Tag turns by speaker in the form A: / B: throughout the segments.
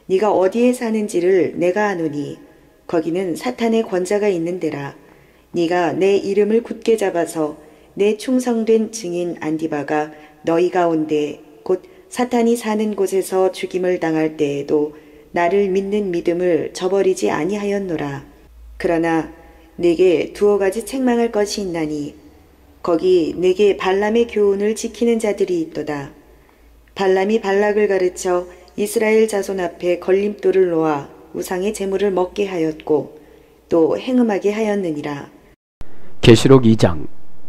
A: 네가 어디에 사는지를 내가 아노니 거기는 사탄의 권자가 있는 데라. 네가 내 이름을 굳게 잡아서 내 충성된 증인 안디바가 너희 가운데 곧 사탄이 사는 곳에서 죽임을 당할 때에도 나를 믿는 믿음을 저버리지 아니하였노라. 그러나 네게 두어 가지 책망할 것이 있나니 거기 네게 발람의 교훈을 지키는 자들이 있도다. 발람이 발락을 가르쳐 이스라엘 자손 앞에 걸림돌을 놓아 우상의 제물을 먹게 하였고 또 행음하게 하였느니라.
B: 계시록 2장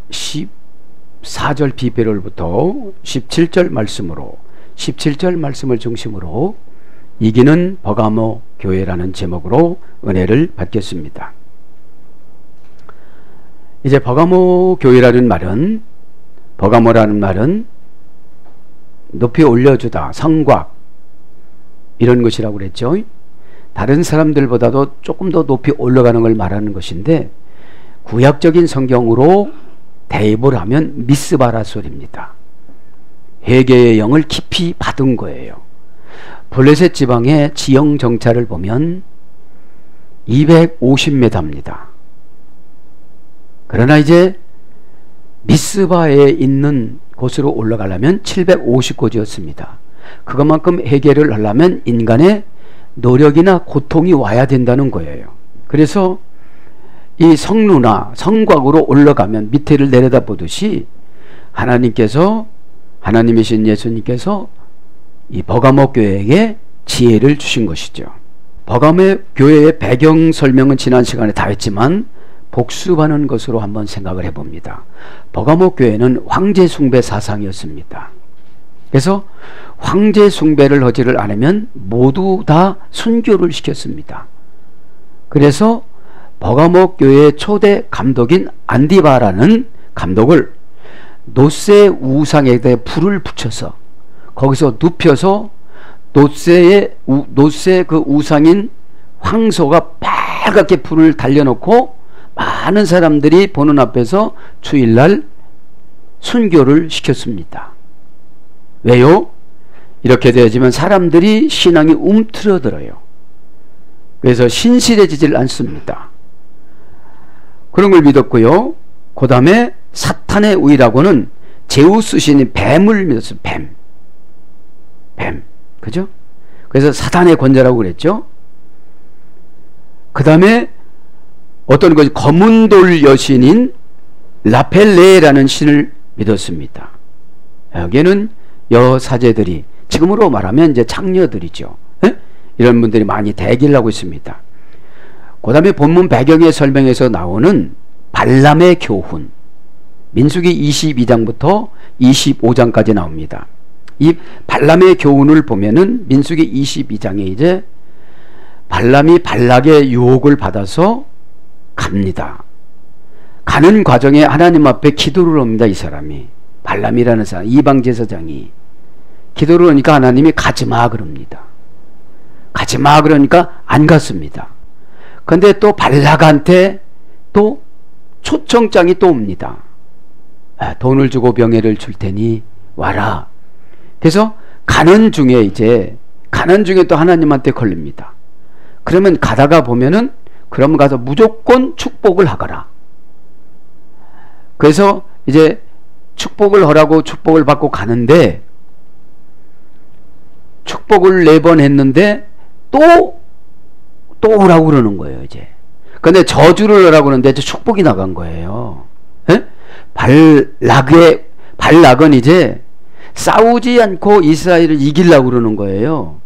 B: 14절 비배럴부터 17절 말씀으로 17절 말씀을 중심으로 이기는 버가모 교회라는 제목으로 은혜를 받겠습니다. 이제 버가모라는 말은 높이 올려주다, 성곽 이런 것이라고 그랬죠. 다른 사람들보다도 조금 더 높이 올라가는 걸 말하는 것인데 구약적인 성경으로 대입을 하면 미스바라 소리입니다. 회개의 영을 깊이 받은 거예요. 블레셋 지방의 지형 정차를 보면 250m입니다. 그러나 이제 미스바에 있는 곳으로 올라가려면 750고지였습니다. 그것만큼 회개를 하려면 인간의 노력이나 고통이 와야 된다는 거예요. 그래서 이 성루나 성곽으로 올라가면 밑에를 내려다보듯이 하나님이신 예수님께서 이 버가모 교회에게 지혜를 주신 것이죠. 버가모 교회의 배경 설명은 지난 시간에 다 했지만 복습하는 것으로 한번 생각을 해봅니다. 버가모 교회는 황제 숭배 사상이었습니다. 그래서 황제 숭배를 하지를 않으면 모두 다 순교를 시켰습니다. 그래서 버가모 교회의 초대 감독인 안디바라는 감독을 노세 우상에 대해 불을 붙여서 거기서 눕혀서 노세 그 우상인 황소가 빨갛게 불을 달려놓고 많은 사람들이 보는 앞에서 주일날 순교를 시켰습니다. 왜요? 이렇게 되어지면 사람들이 신앙이 움트러들어요. 그래서 신실해지질 않습니다. 그런 걸 믿었고요. 그 다음에 사탄의 우위라고는 제우스 신이 뱀을 믿었어요. 뱀. 그죠? 그래서 사탄의 권자라고 그랬죠. 그 다음에 어떤 것이 검은 돌 여신인 라펠레라는 신을 믿었습니다. 여기에는 여사제들이, 지금으로 말하면 이제 창녀들이죠. 이런 분들이 많이 대기를 하고 있습니다. 그 다음에 본문 배경의 설명에서 나오는 발람의 교훈, 민수기 22장부터 25장까지 나옵니다. 이 발람의 교훈을 보면은 민수기 22장에 이제 발람이 발락의 유혹을 받아서 갑니다. 가는 과정에 하나님 앞에 기도를 합니다. 이 사람이, 발람이라는 사람, 이방 제사장이 기도를 하니까 하나님이 가지마 그럽니다. 가지마 그러니까 안 갔습니다. 근데 또 발락한테 또 초청장이 또 옵니다. 돈을 주고 명예를 줄 테니 와라. 그래서 가는 중에 또 하나님한테 걸립니다. 그러면 가다가 보면은 그럼 가서 무조건 축복을 하거라. 그래서 이제 축복을 하라고 축복을 받고 가는데 축복을 4번 했는데 또 오라고 그러는 거예요. 이제 근데 저주를 하라고 그러는데 축복이 나간 거예요. 발락은 이제 싸우지 않고 이스라엘을 이기려고 그러는 거예요.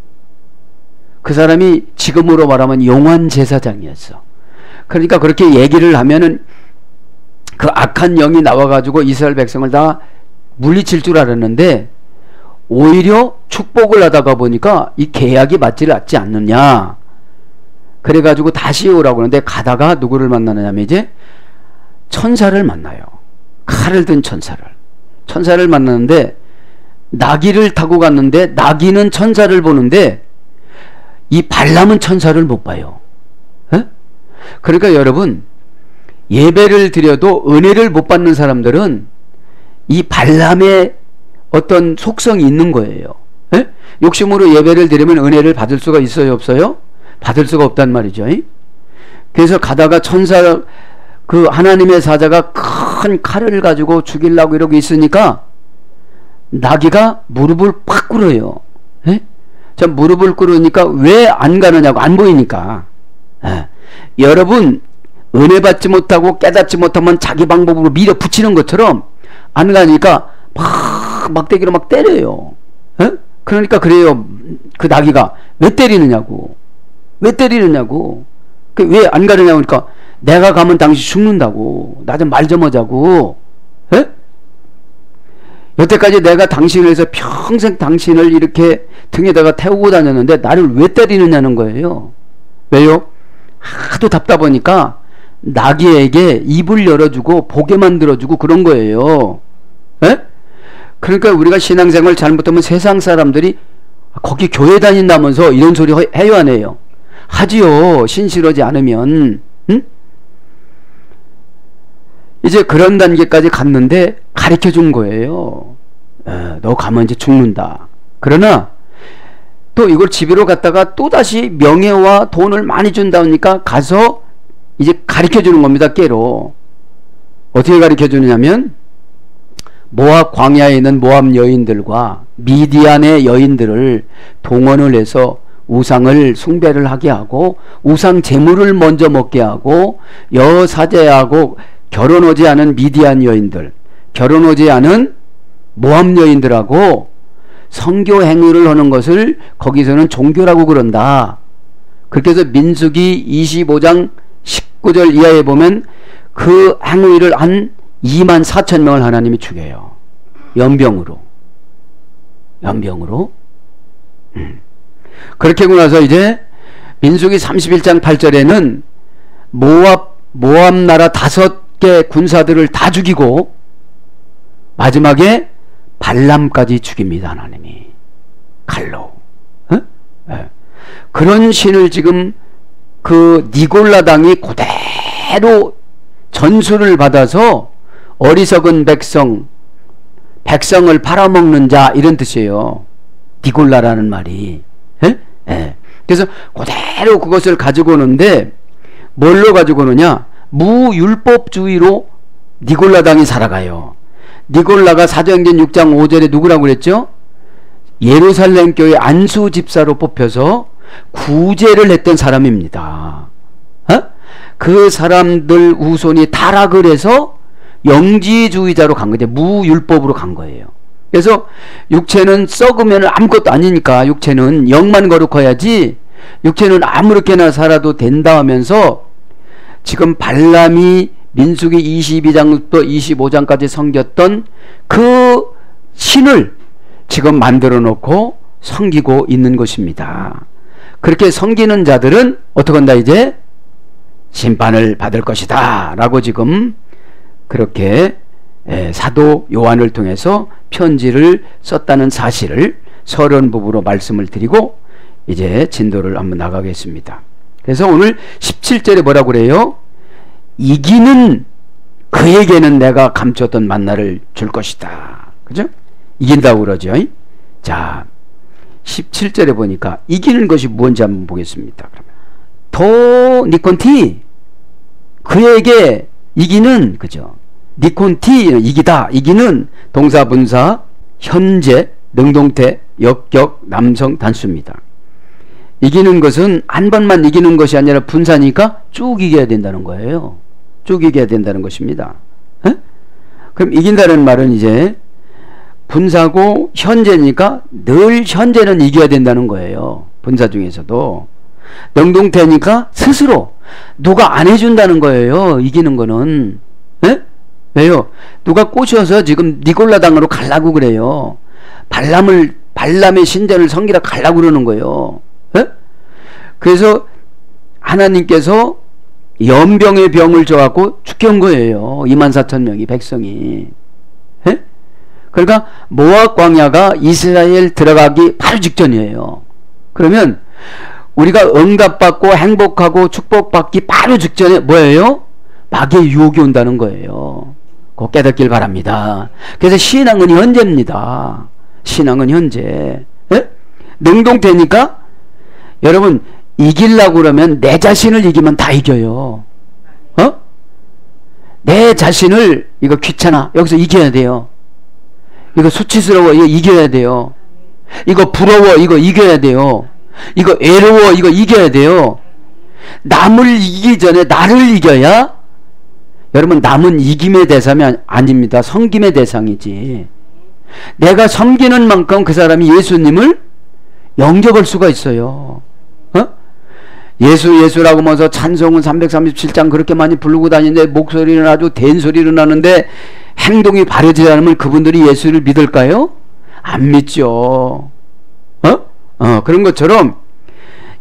B: 그 사람이 지금으로 말하면 용환 제사장이었어. 그러니까 그렇게 얘기를 하면은 그 악한 영이 나와가지고 이스라엘 백성을 다 물리칠 줄 알았는데 오히려 축복을 하다가 보니까 이 계약이 맞지 않느냐. 그래가지고 다시 오라고 그러는데 가다가 누구를 만나느냐면 이제 천사를 만나요. 칼을 든 천사를 만나는데 나귀를 타고 갔는데 나귀는 천사를 보는데 이 발람은 천사를 못 봐요. 그러니까 여러분, 예배를 드려도 은혜를 못 받는 사람들은 이 발람의 어떤 속성이 있는 거예요. 욕심으로 예배를 드리면 은혜를 받을 수가 있어요, 없어요? 받을 수가 없단 말이죠. 그래서 가다가 천사, 그 하나님의 사자가 큰 칼을 가지고 죽이려고 이러고 있으니까 나귀가 무릎을 팍 꿇어요. 자, 무릎을 꿇으니까 왜 안 가느냐고, 안 보이니까. 여러분, 은혜 받지 못하고 깨닫지 못하면 자기 방법으로 밀어붙이는 것처럼 안 가니까 막 막대기로 막 때려요. 그러니까 그래요. 그 나귀가 왜 때리느냐고. 왜 때리느냐고. 왜 안 가느냐고. 그러니까 내가 가면 당신 죽는다고. 나 좀 말 좀 하자고. 여태까지 내가 당신을 위해서 평생 당신을 이렇게 등에다가 태우고 다녔는데 나를 왜 때리느냐는 거예요. 왜요? 하도 답답하니까 나귀에게 입을 열어주고 보게 만들어주고 그런 거예요. 그러니까 우리가 신앙생활 잘못하면 세상 사람들이 거기 교회 다닌다면서 이런 소리 해요, 안 해요? 하지요. 신실하지 않으면. 이제 그런 단계까지 갔는데 가르쳐 준 거예요. 너 가면 이제 죽는다. 그러나 또 이걸 집으로 갔다가 또다시 명예와 돈을 많이 준다니까 가서 이제 가르쳐 주는 겁니다. 깨로. 어떻게 가르쳐 주느냐면 모압 광야에 있는 모압 여인들과 미디안의 여인들을 동원을 해서 우상을 숭배를 하게 하고 우상 제물을 먼저 먹게 하고 여사제하고 결혼하지 않은 미디안 여인들, 결혼하지 않은 모압 여인들하고 성교 행위를 하는 것을 거기서는 종교라고 그런다. 그렇게 해서 민수기 25장 19절 이하에 보면 그 행위를 한 2만 4천 명을 하나님이 죽여요. 연병으로. 그렇게 하고 나서 이제 민수기 31장 8절에는 모압 나라 5개 군사들을 다 죽이고 마지막에 발람까지 죽입니다. 하나님이 칼로. 그런 신을 지금 그 니골라당이 그대로 전수를 받아서 어리석은 백성을 팔아먹는 자, 이런 뜻이에요. 니골라라는 말이. 그래서 그대로 그것을 가지고 오는데 뭘로 가지고 오느냐? 무율법주의로 니골라당이 살아가요. 니골라가 사도행전 6장 5절에 누구라고 그랬죠? 예루살렘 교회 안수 집사로 뽑혀서 구제를 했던 사람입니다. 그 사람들 후손이 타락을 해서 영지주의자로 간 거죠. 무율법으로 간 거예요. 그래서 육체는 썩으면 아무것도 아니니까 육체는 영만 거룩해야지 육체는 아무렇게나 살아도 된다 하면서 지금 발람이 민수기 22장부터 25장까지 섬겼던 그 신을 지금 만들어 놓고 섬기고 있는 것입니다. 그렇게 섬기는 자들은 어떻게 한다? 이제 심판을 받을 것이다 라고 지금 그렇게 사도 요한을 통해서 편지를 썼다는 사실을 서론 부부로 말씀을 드리고 이제 진도를 한번 나가겠습니다. 그래서 오늘 17절에 뭐라고 그래요? 이기는 그에게는 내가 감췄던 만나를 줄 것이다. 그죠? 이긴다고 그러죠. 자, 17절에 보니까 이기는 것이 뭔지 한번 보겠습니다. 도 니콘티, 그에게 이기는, 그죠? 니콘티, 이기다, 이기는 동사, 분사, 현재, 능동태, 역격, 남성, 단수입니다. 이기는 것은 한 번만 이기는 것이 아니라 분사니까 쭉 이겨야 된다는 거예요. 쭉 이겨야 된다는 것입니다. 그럼 이긴다는 말은 이제 분사고 현재니까 늘 현재는 이겨야 된다는 거예요. 분사 중에서도. 능동태니까 스스로 누가 안 해준다는 거예요. 이기는 거는. 왜요? 누가 꼬셔서 지금 니골라당으로 가려고 그래요. 발람의 신전을 섬기라 가려고 그러는 거예요. 그래서 하나님께서 연병의 병을 줘갖고 죽게 한 거예요. 24,000명이 백성이. 그러니까 모압 광야가 이스라엘 들어가기 바로 직전이에요. 그러면 우리가 응답받고 행복하고 축복받기 바로 직전에 뭐예요? 마귀의 유혹이 온다는 거예요. 그거 깨닫길 바랍니다. 그래서 신앙은 현재입니다. 신앙은 현재. 능동태니까 여러분 이기려고 그러면 내 자신을 이기면 다 이겨요. 내 자신을 이거 귀찮아 여기서 이겨야 돼요. 이거 수치스러워 이거 이겨야 돼요. 이거 부러워 이거 이겨야 돼요. 이거 외로워 이거 이겨야 돼요. 남을 이기기 전에 나를 이겨야. 여러분 남은 이김의 대상이 아닙니다. 섬김의 대상이지. 내가 섬기는 만큼 그 사람이 예수님을 영접할 수가 있어요. 예수라고 하면서 찬송은 337장 그렇게 많이 부르고 다니는데 목소리는 아주 된소리로 나는데 행동이 바르지 않으면 그분들이 예수를 믿을까요? 안 믿죠. 그런 것처럼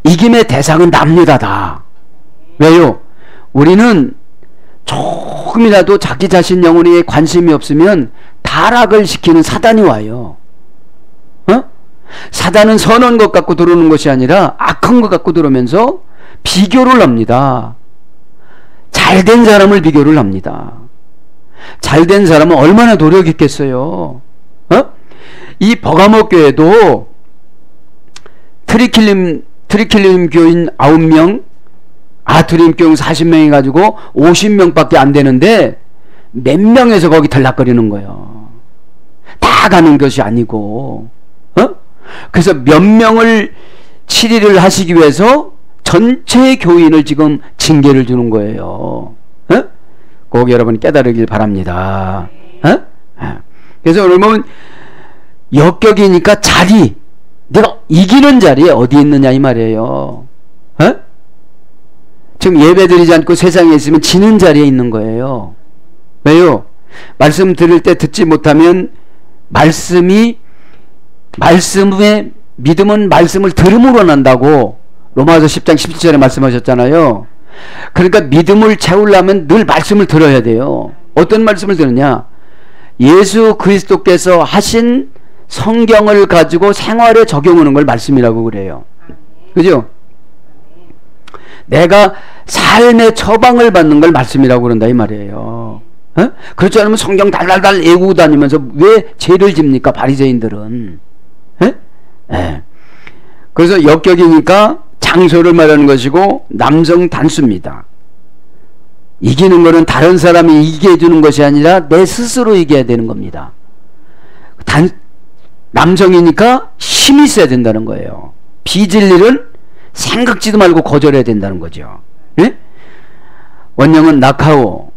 B: 이김의 대상은 납니다. 다. 왜요? 우리는 조금이라도 자기 자신 영혼에 관심이 없으면 타락을 시키는 사단이 와요. 사단은 선한 것 갖고 들어오는 것이 아니라 악한 것 갖고 들어오면서 비교를 합니다. 잘된 사람을 비교를 합니다. 잘된 사람은 얼마나 노력했겠어요. 이 버가모 교회도 트리킬림 교인 9명, 아투림 교인 40명이 가지고 50명밖에 안 되는데 몇 명에서 거기 들락거리는 거예요. 다 가는 것이 아니고. 그래서 몇 명을 치리를 하시기 위해서 전체 교인을 지금 징계를 주는 거예요. 꼭 여러분 깨달으길 바랍니다. 그래서 여러분 역격이니까 자리, 내가 이기는 자리에 어디 있느냐 이 말이에요. 지금 예배드리지 않고 세상에 있으면 지는 자리에 있는 거예요. 왜요? 말씀 들을 때 듣지 못하면 말씀의 믿음은 말씀을 들음으로 난다고 로마서 10장 17절에 말씀하셨잖아요. 그러니까 믿음을 채우려면 늘 말씀을 들어야 돼요. 어떤 말씀을 들으냐? 예수 그리스도께서 하신 성경을 가지고 생활에 적용하는 걸 말씀이라고 그래요. 그죠? 내가 삶의 처방을 받는 걸 말씀이라고 그런다 이 말이에요. 그렇지 않으면 성경 달달달 외우고 다니면서 왜 죄를 집니까 바리새인들은? 그래서 역격이니까 장소를 말하는 것이고 남성 단수입니다. 이기는 것은 다른 사람이 이기게 해주는 것이 아니라 내 스스로 이겨야 되는 겁니다. 남성이니까 힘이 있어야 된다는 거예요. 비진리를 생각지도 말고 거절해야 된다는 거죠. 원형은 나카오,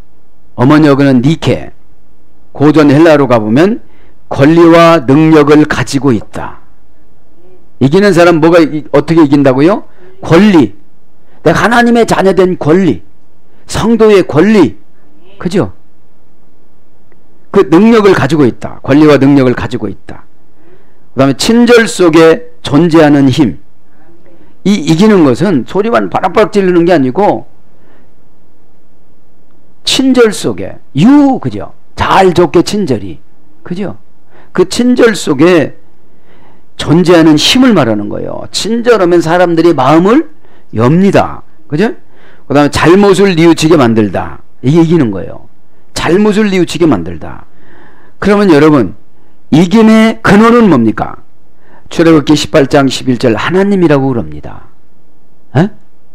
B: 어머니어는 니케. 고전 헬라로 가보면 권리와 능력을 가지고 있다. 이기는 사람 뭐가 어떻게 이긴다고요? 권리. 내가 하나님의 자녀된 권리, 성도의 권리, 그죠? 그 능력을 가지고 있다. 권리와 능력을 가지고 있다. 그 다음에 친절 속에 존재하는 힘. 이 이기는 것은 소리만 바락바락 지르는 게 아니고 친절 속에 그죠? 잘 좋게 친절이, 그죠? 그 친절 속에 존재하는 힘을 말하는 거예요. 친절하면 사람들이 마음을 엽니다. 그죠? 그 다음에 잘못을 뉘우치게 만들다. 이게 이기는 거예요. 잘못을 뉘우치게 만들다. 그러면 여러분 이김의 근원은 뭡니까? 출애굽기 18장 11절 하나님이라고 그럽니다.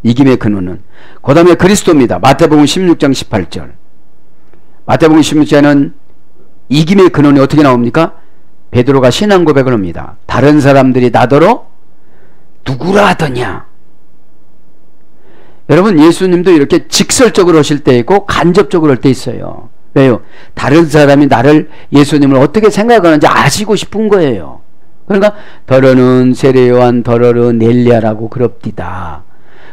B: 이김의 근원은. 그 다음에 그리스도입니다. 마태복음 16장 18절. 마태복음 16장에는 이김의 근원이 어떻게 나옵니까? 베드로가 신앙 고백을 합니다. 다른 사람들이 나더러 누구라 하더냐. 여러분 예수님도 이렇게 직설적으로 하실 때 있고 간접적으로 할 때 있어요. 왜요? 다른 사람이 나를, 예수님을 어떻게 생각하는지 아시고 싶은 거예요. 그러니까 더러는 세례요한 더러르 넬리아라고 그럽디다.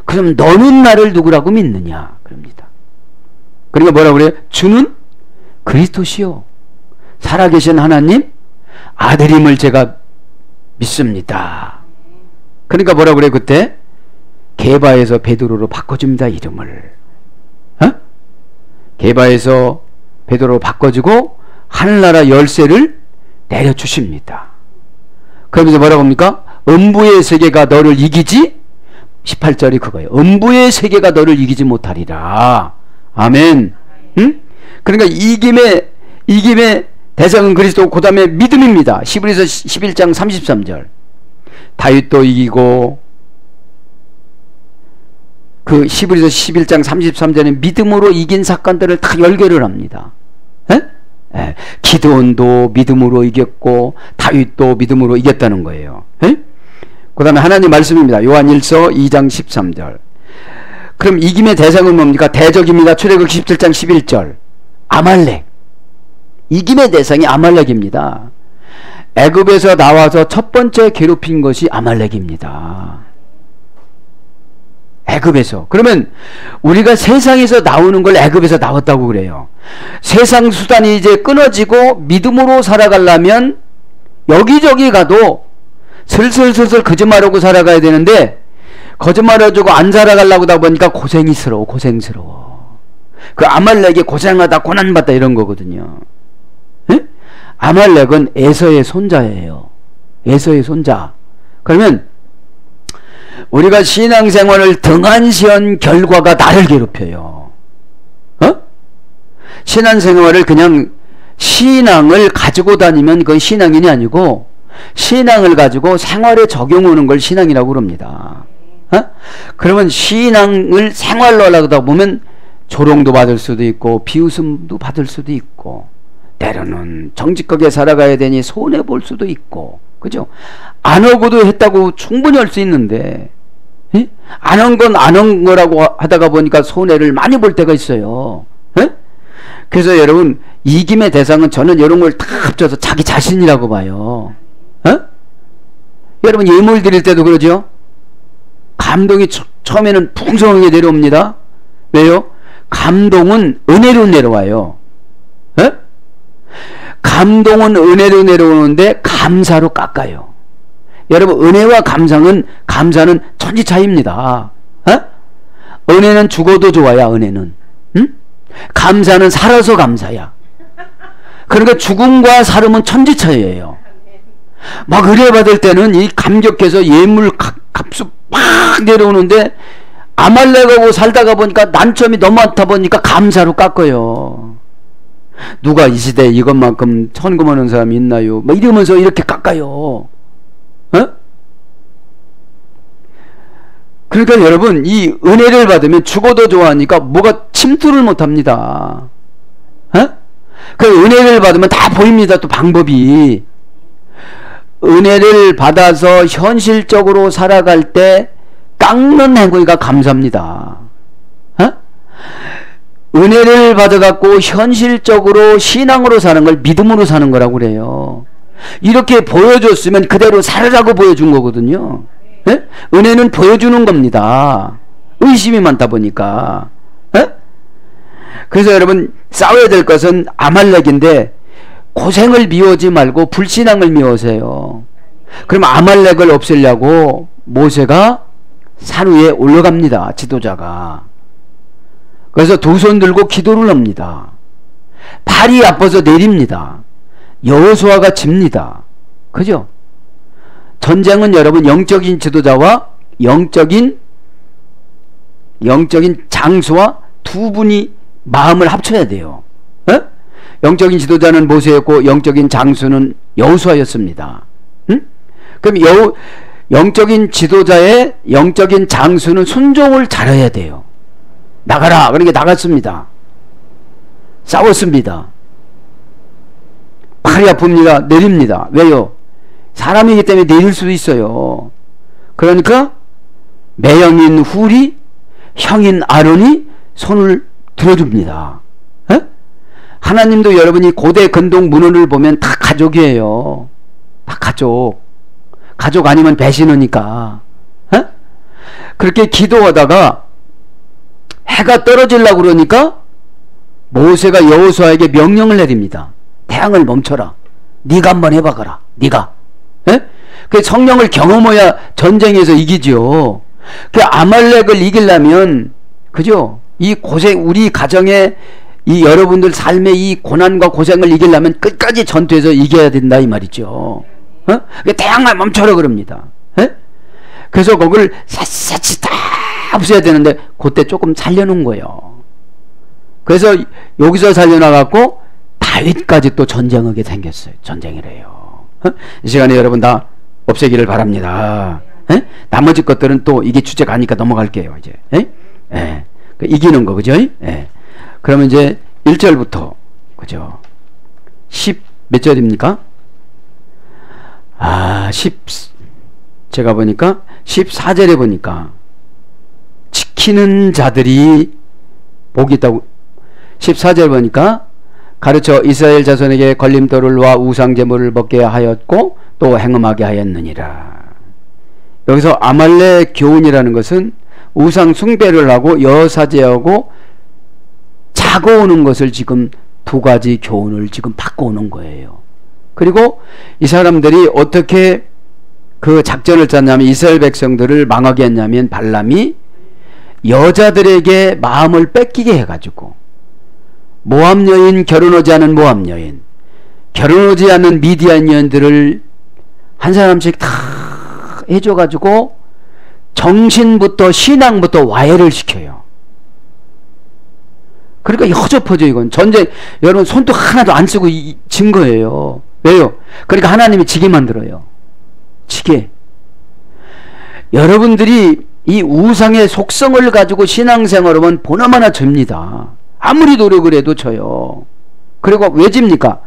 B: 그럼 너는 나를 누구라고 믿느냐 그럽니다. 그러니까 뭐라고 그래요? 주는 그리스도시요 살아계신 하나님 아들임을 제가 믿습니다. 그러니까 뭐라고 그래요? 그때 게바에서 베드로로 바꿔줍니다. 이름을. 게바에서 베드로로 바꿔주고 하늘나라 열쇠를 내려주십니다. 그러면서 뭐라고 합니까? 음부의 세계가 너를 이기지, 18절이 그거예요. 음부의 세계가 너를 이기지 못하리라. 아멘. 응? 그러니까 이김의 대상은 그리스도, 그 다음에 믿음입니다. 히브리서 11장 33절. 다윗도 이기고, 그 히브리서 11장 33절에 믿음으로 이긴 사건들을 다 열거를 합니다. 에? 예. 기드온도 믿음으로 이겼고 다윗도 믿음으로 이겼다는 거예요. 그 다음에 하나님 말씀입니다. 요한 1서 2장 13절. 그럼 이김의 대상은 뭡니까? 대적입니다. 출애굽 17장 11절. 아말렉. 이김의 대상이 아말렉입니다. 애굽에서 나와서 첫 번째 괴롭힌 것이 아말렉입니다. 애굽에서. 그러면 우리가 세상에서 나오는 걸 애굽에서 나왔다고 그래요. 세상 수단이 이제 끊어지고 믿음으로 살아가려면 여기저기 가도 슬슬 거짓말하고 살아가야 되는데, 거짓말해주고 안 살아가려고 하다 보니까 고생스러워. 그 아말렉이 고생하다 고난받다 이런 거거든요. 에? 아말렉은 에서의 손자예요. 에서의 손자. 그러면 우리가 신앙생활을 등한시한 결과가 나를 괴롭혀요. 신앙생활을 그냥 신앙을 가지고 다니면 그건 신앙인이 아니고, 신앙을 가지고 생활에 적용하는 걸 신앙이라고 그럽니다. 그러면 신앙을 생활로 하려다 보면 조롱도 받을 수도 있고 비웃음도 받을 수도 있고, 때로는 정직하게 살아가야 되니 손해볼 수도 있고, 그죠? 안 하고도 했다고 충분히 할 수 있는데, 안 한 건 안 한 거라고 하다가 보니까 손해를 많이 볼 때가 있어요. 그래서 여러분, 이김의 대상은 저는 이런 걸 다 합쳐서 자기 자신이라고 봐요. 여러분, 예물 드릴 때도 그러죠? 감동이 처음에는 풍성하게 내려옵니다. 왜요? 감동은 은혜로 내려와요. 감동은 은혜로 내려오는데 감사로 깎아요. 여러분, 은혜와 감사는 천지 차이입니다. 은혜는 죽어도 좋아야, 은혜는. 감사는 살아서 감사야. 그러니까 죽음과 살음은 천지 차이예요. 막 은혜 받을 때는 이 감격해서 예물 값수 막 내려오는데, 아말렉하고 살다가 보니까 난점이 너무 많다 보니까 감사로 깎아요. 누가 이 시대에 이것만큼 헌금하는 사람이 있나요? 뭐 이러면서 이렇게 깎아요. 그러니까 여러분, 이 은혜를 받으면 죽어도 좋아하니까 뭐가 침투를 못합니다. 그 은혜를 받으면 다 보입니다. 또 방법이. 은혜를 받아서 현실적으로 살아갈 때 깎는 행위가 감사합니다. 은혜를 받아갖고 현실적으로 신앙으로 사는 걸 믿음으로 사는 거라고 그래요. 이렇게 보여줬으면 그대로 살으라고 보여준 거거든요. 은혜는 보여주는 겁니다. 의심이 많다 보니까. 그래서 여러분, 싸워야 될 것은 아말렉인데, 고생을 미워하지 말고 불신앙을 미워하세요. 그럼 아말렉을 없애려고 모세가 산 위에 올라갑니다. 지도자가. 그래서 두 손 들고 기도를 합니다. 발이 아파서 내립니다. 여호수아가 집니다. 그죠? 전쟁은 여러분, 영적인 지도자와 영적인 장수와 두 분이 마음을 합쳐야 돼요. 영적인 지도자는 모세였고 영적인 장수는 여호수아였습니다. 그럼 영적인 지도자의 영적인 장수는 순종을 잘해야 돼요. 나가라. 그러니까 나갔습니다. 싸웠습니다. 팔이 아픕니다. 내립니다. 왜요? 사람이기 때문에 내릴 수도 있어요. 그러니까 매형인 훌이, 형인 아론이 손을 들어줍니다. 하나님도 여러분이 고대 근동 문헌을 보면 다 가족이에요. 다 가족. 가족 아니면 배신하니까. 그렇게 기도하다가 해가 떨어지려고 그러니까 모세가 여호수아에게 명령을 내립니다. 태양을 멈춰라. 네가 한번 해봐가라. 네가. 그 성령을 경험해야 전쟁에서 이기죠. 그 아말렉을 이기려면, 그죠? 이 고생, 우리 가정에 이 여러분들 삶의 이 고난과 고생을 이기려면 끝까지 전투에서 이겨야 된다 이 말이죠. 태양만 멈춰라 그럽니다. 그래서 그걸 샅샅이 다 없애야 되는데 그때 조금 살려놓은 거예요. 그래서 여기서 살려놔갖고 다윗까지 또 전쟁하게 생겼어요. 전쟁이래요. 이 시간에 여러분 다 없애기를 바랍니다. 에? 나머지 것들은 또 이게 주제가 아니까 넘어갈게요. 이제 이기는 거 그죠? 그러면 이제 1절부터 그죠? 10 몇 절입니까? 제가 보니까 14절에 보니까 지키는 자들이 복이 있다고. 14절 보니까 가르쳐 이스라엘 자손에게 걸림돌을 놓아 우상제물을 먹게 하였고 또 행음하게 하였느니라. 여기서 아말렉 교훈이라는 것은 우상 숭배를 하고 여사제하고 자고 오는 것을 지금 두 가지 교훈을 지금 바꿔오는 거예요. 그리고 이 사람들이 어떻게 그 작전을 짰냐면 이스라엘 백성들을 망하게 했냐면 발람이 여자들에게 마음을 뺏기게 해가지고 모압 여인, 결혼하지 않은 모압 여인, 결혼하지 않은 미디안 여인들을 한 사람씩 다 해줘가지고 정신부터 신앙부터 와해를 시켜요. 그러니까 허접하죠. 이건 전쟁, 여러분 손도 하나도 안 쓰고 진 거예요. 왜요? 그러니까 하나님이 지게 만들어요. 지게. 여러분들이 이 우상의 속성을 가지고 신앙생활하면 보나마나 접니다. 아무리 노력을 해도 져요. 그리고 왜 집니까?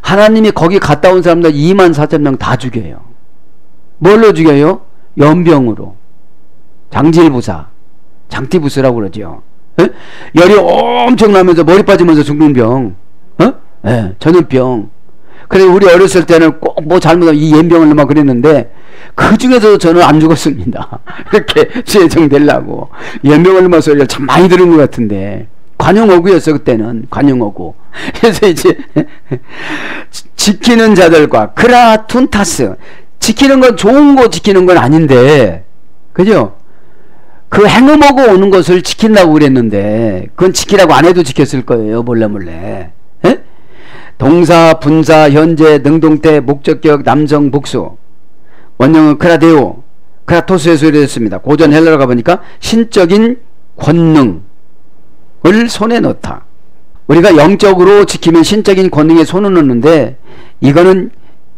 B: 하나님이 거기 갔다 온 사람들 24,000명 다 죽여요. 뭘로 죽여요? 연병으로. 장질부사, 장티부스라고 그러죠. 에? 열이 엄청 나면서 머리 빠지면서 죽는 병, 전염병. 그래 우리 어렸을 때는 꼭 뭐 잘못하면 이 연병을 막 그랬는데 그 중에서도 저는 안 죽었습니다. 그렇게 예정되려고 연병을 막 소리를 참 많이 들은 것 같은데 관용어구였어 그때는. 관용어구. 그래서 이제 지키는 자들과 크라툰타스, 지키는 건 좋은 거 지키는 건 아닌데 그죠? 그 행음하고 오는 것을 지킨다고 그랬는데 그건 지키라고 안 해도 지켰을 거예요. 몰래 에? 동사, 분사, 현재, 능동태, 목적격, 남성, 복수. 원형은 크라데오, 크라토스에서 이랬습니다. 고전 헬라로 가보니까 신적인 권능을 손에 넣다. 우리가 영적으로 지키면 신적인 권능에 손을 넣는데 이거는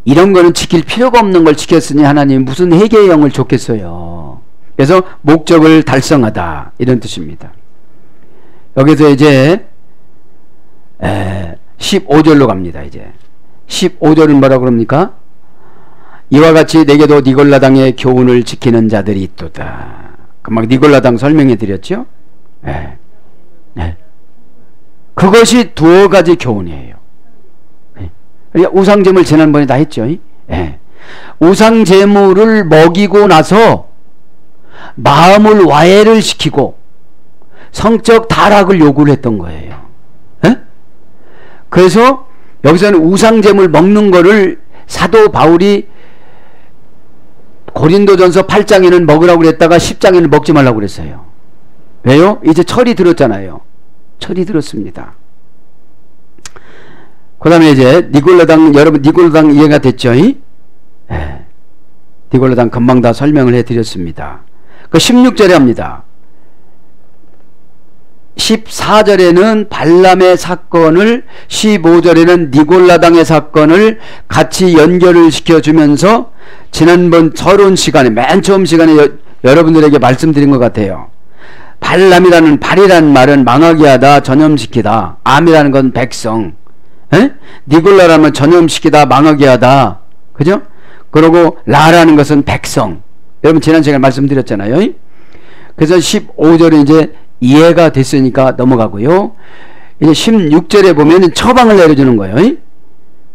B: 이런 거는 지킬 필요가 없는 걸 지켰으니 하나님 무슨 회개의 영을 줬겠어요. 그래서 목적을 달성하다 이런 뜻입니다. 여기서 이제 15절로 갑니다. 이제 15절은 뭐라고 그럽니까? 이와 같이 내게도 니골라당의 교훈을 지키는 자들이 있도다. 막 니골라당 설명해 드렸죠? 그것이 두어 가지 교훈이에요. 우상제물 지난번에 다 했죠? 우상제물을 먹이고 나서 마음을 와해를 시키고 성적 타락을 요구를 했던 거예요. 그래서 여기서는 우상제물 먹는 거를 사도 바울이 고린도전서 8장에는 먹으라고 그랬다가 10장에는 먹지 말라고 그랬어요. 왜요? 이제 철이 들었잖아요. 철이 들었습니다. 그 다음에 이제 니골라당, 여러분 니골라당 이해가 됐죠? 니골라당 금방 다 설명을 해드렸습니다. 그 16절에 합니다. 14절에는 발람의 사건을, 15절에는 니골라당의 사건을 같이 연결을 시켜주면서 지난번 서론 시간에, 맨 처음 시간에 여러분들에게 말씀드린 것 같아요. 발람이라는, 발이라는 말은 망하게 하다, 전염시키다. 암이라는 건 백성. 니골라라면 전염시키다, 망하게 하다. 그죠? 그리고 라라는 것은 백성. 여러분 지난 시간에 말씀드렸잖아요. 그래서 15절에 이제 이해가 됐으니까 넘어가고요. 이제 16절에 보면 처방을 내려주는 거예요.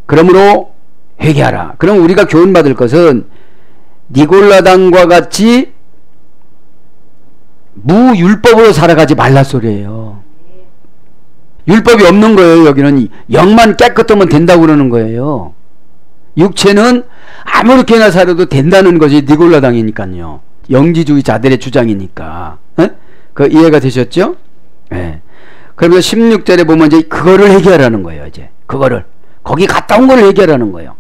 B: 그러므로 회개하라. 그럼 우리가 교훈받을 것은 니골라당과 같이 무율법으로 살아가지 말라 소리예요. 율법이 없는 거예요. 여기는 영만 깨끗하면 된다고 그러는 거예요. 육체는 아무렇게나 살아도 된다는 것이 니골라당이니까요. 영지주의자들의 주장이니까. 그 이해가 되셨죠? 그러면 16절에 보면 이제 그거를 해결하는 거예요. 이제 그거를 거기 갔다 온 걸 해결하는 거예요.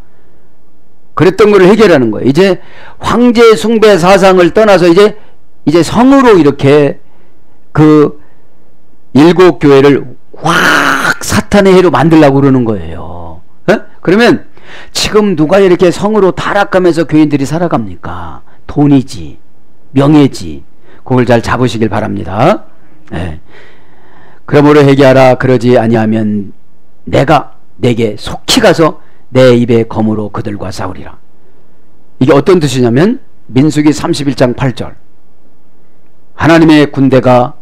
B: 그랬던 걸 해결하는 거예요. 이제 황제 숭배 사상을 떠나서 이제 성으로 이렇게 그 일곱 교회를 확 사탄의 해로 만들려고 그러는 거예요. 그러면 지금 누가 이렇게 성으로 타락하면서 교인들이 살아갑니까? 돈이지, 명예지. 그걸 잘 잡으시길 바랍니다. 네. 그러므로 회개하라. 그러지 아니하면 내가 내게 속히 가서 내 입의 검으로 그들과 싸우리라. 이게 어떤 뜻이냐면 민수기 31장 8절. 하나님의 군대가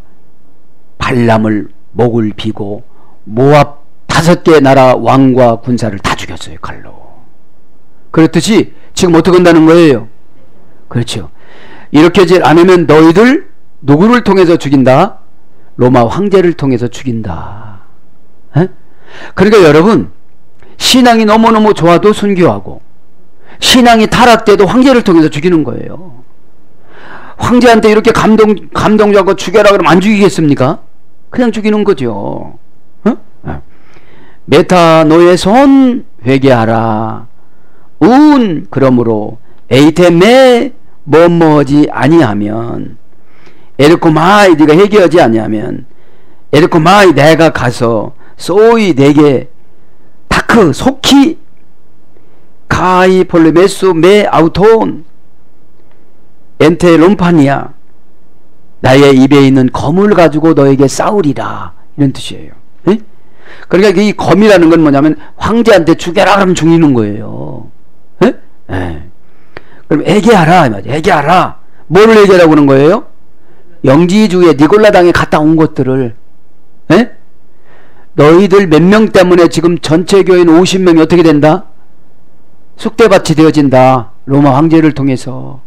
B: 발람을 목을 비고 모압 5개 나라 왕과 군사를 다 죽였어요. 칼로. 그렇듯이 지금 어떻게 한다는 거예요? 그렇죠. 이렇게 하지 않으면 너희들 누구를 통해서 죽인다? 로마 황제를 통해서 죽인다. 에? 그러니까 여러분, 신앙이 너무너무 좋아도 순교하고 신앙이 타락돼도 황제를 통해서 죽이는 거예요. 황제한테 이렇게 감동적으로 죽여라 그러면 안 죽이겠습니까? 그냥 죽이는 거죠. 메타노의 손 회개하라. 운 그러므로 에이테메 뭐뭐지 아니하면 에르코마이 네가 회개하지 아니하면 에르코마이 내가 가서 소이 내게 타크 속히 가이 폴레메수 메 아우톤 엔테 롬파니아 나의 입에 있는 검을 가지고 너에게 싸우리라. 이런 뜻이에요. 에? 그러니까 이 검이라는 건 뭐냐면 황제한테 죽여라 그러면 죽이는 거예요. 에? 에. 그럼 회개하라. 회개하라. 뭐를 회개하라고 그러는 거예요? 영지주의 니골라당에 갔다 온 것들을. 에? 너희들 몇 명 때문에 지금 전체 교인 50명이 어떻게 된다? 쑥대밭이 되어진다. 로마 황제를 통해서.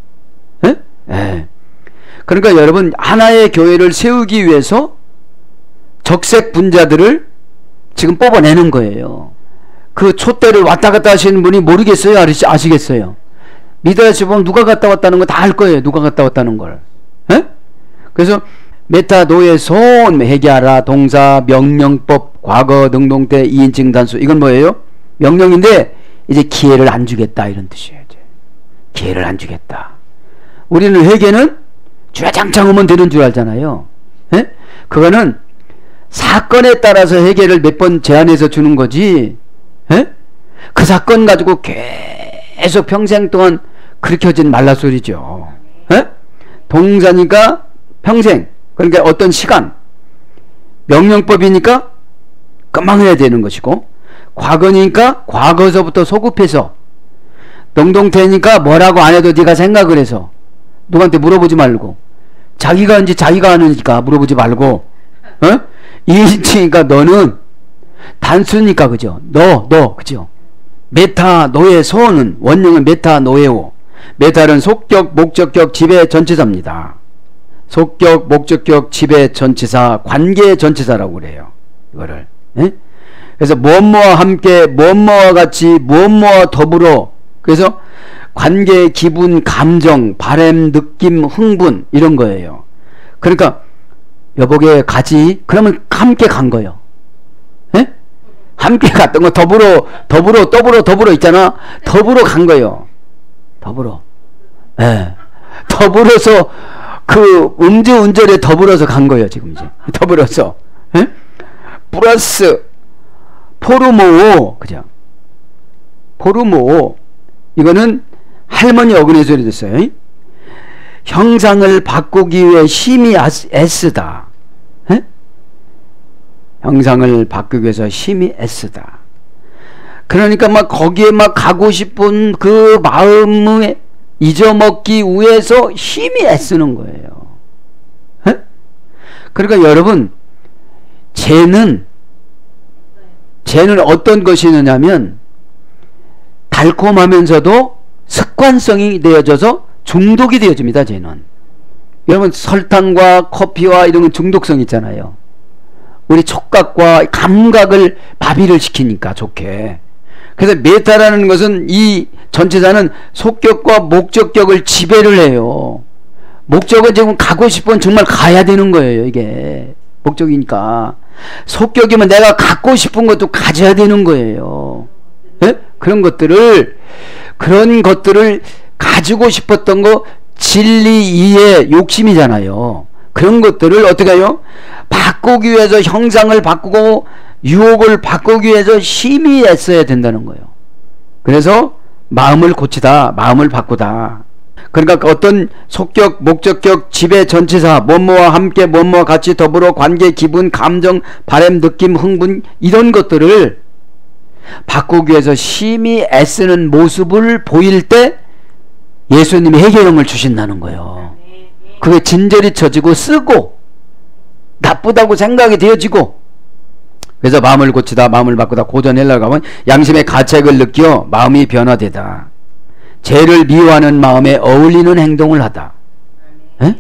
B: 에? 에. 그러니까 여러분, 하나의 교회를 세우기 위해서 적색 분자들을 지금 뽑아내는 거예요. 그 촛대를 왔다 갔다 하시는 분이 모르겠어요? 아시겠어요? 미드라시 보면 누가 갔다 왔다는 거 다 알 거예요. 누가 갔다 왔다는 걸. 에? 그래서 메타노의 손 회개하라. 동사, 명령법, 과거, 능동태, 2인칭 단수. 이건 뭐예요? 명령인데 이제 기회를 안 주겠다 이런 뜻이에요. 이제. 기회를 안 주겠다. 우리는 회개는 주야장창 하면 되는 줄 알잖아요. 에? 그거는 사건에 따라서 회개를 몇 번 제안해서 주는 거지. 에? 그 사건 가지고 계속 평생 동안 그렇게 하진 말라 소리죠. 에? 동사니까 평생, 그러니까 어떤 시간, 명령법이니까 금방 해야 되는 것이고, 과거니까 과거서부터 소급해서, 능동태니까 뭐라고 안 해도 네가 생각을 해서 누구한테 물어보지 말고, 자기가 한지 자기가 아느니까 물어보지 말고, 어? 이인칭이니까 너는 단수니까, 그죠? 너 그죠? 메타 노의 소는 원형은 메타 노예오. 메타는 속격, 목적격, 지배 전치사입니다. 속격, 목적격, 지배 전치사, 관계 전치사라고 그래요. 이거를. 에? 그래서 무엇무엇 함께, 무엇무엇 같이, 무엇무엇 더불어. 그래서 관계, 기분, 감정, 바램, 느낌, 흥분 이런 거예요. 그러니까 여보게 가지. 그러면 함께 간 거예요. 에? 함께 갔던 거 더불어 있잖아. 더불어 간 거예요. 더불어. 예. 더불어서 그 음주운전에 더불어서 간 거예요. 지금 이제 더불어서. 에? 플러스 포르모, 그죠? 포르모 이거는 할머니 어근의 소리 됐어요. 형상을 바꾸기 위해 심히 애쓰다. 에? 형상을 바꾸기 위해서 심히 애쓰다. 그러니까 막 거기에 막 가고 싶은 그 마음에 잊어먹기 위해서 힘이 애쓰는 거예요. 에? 그러니까 여러분, 죄는 어떤 것이 있느냐면 달콤하면서도 습관성이 되어져서 중독이 되어집니다. 죄는. 여러분, 설탕과 커피와 이런 건 중독성 있잖아요. 우리 촉각과 감각을 마비를 시키니까 좋게. 그래서 메타라는 것은 이 전체사는 속격과 목적격을 지배를 해요. 목적은 지금 가고 싶으면 정말 가야 되는 거예요. 이게 목적이니까. 속격이면 내가 갖고 싶은 것도 가져야 되는 거예요. 예? 그런 것들을 가지고 싶었던 거 진리 이해 욕심이잖아요. 그런 것들을 어떻게 해요? 바꾸기 위해서 형상을 바꾸고 유혹을 바꾸기 위해서 심히 애써야 된다는 거예요. 그래서 마음을 고치다, 마음을 바꾸다. 그러니까 어떤 속격, 목적격, 지배, 전치사, 뭐뭐와 함께, 뭐뭐와 같이, 더불어, 관계, 기분, 감정, 바람, 느낌, 흥분, 이런 것들을 바꾸기 위해서 심히 애쓰는 모습을 보일 때 예수님이 해결형을 주신다는 거예요. 그게 진절이 쳐지고 쓰고 나쁘다고 생각이 되어지고, 그래서 마음을 고치다, 마음을 바꾸다, 고전 헬라어 가면 양심의 가책을 느껴 마음이 변화되다. 죄를 미워하는 마음에 어울리는 행동을 하다. 에?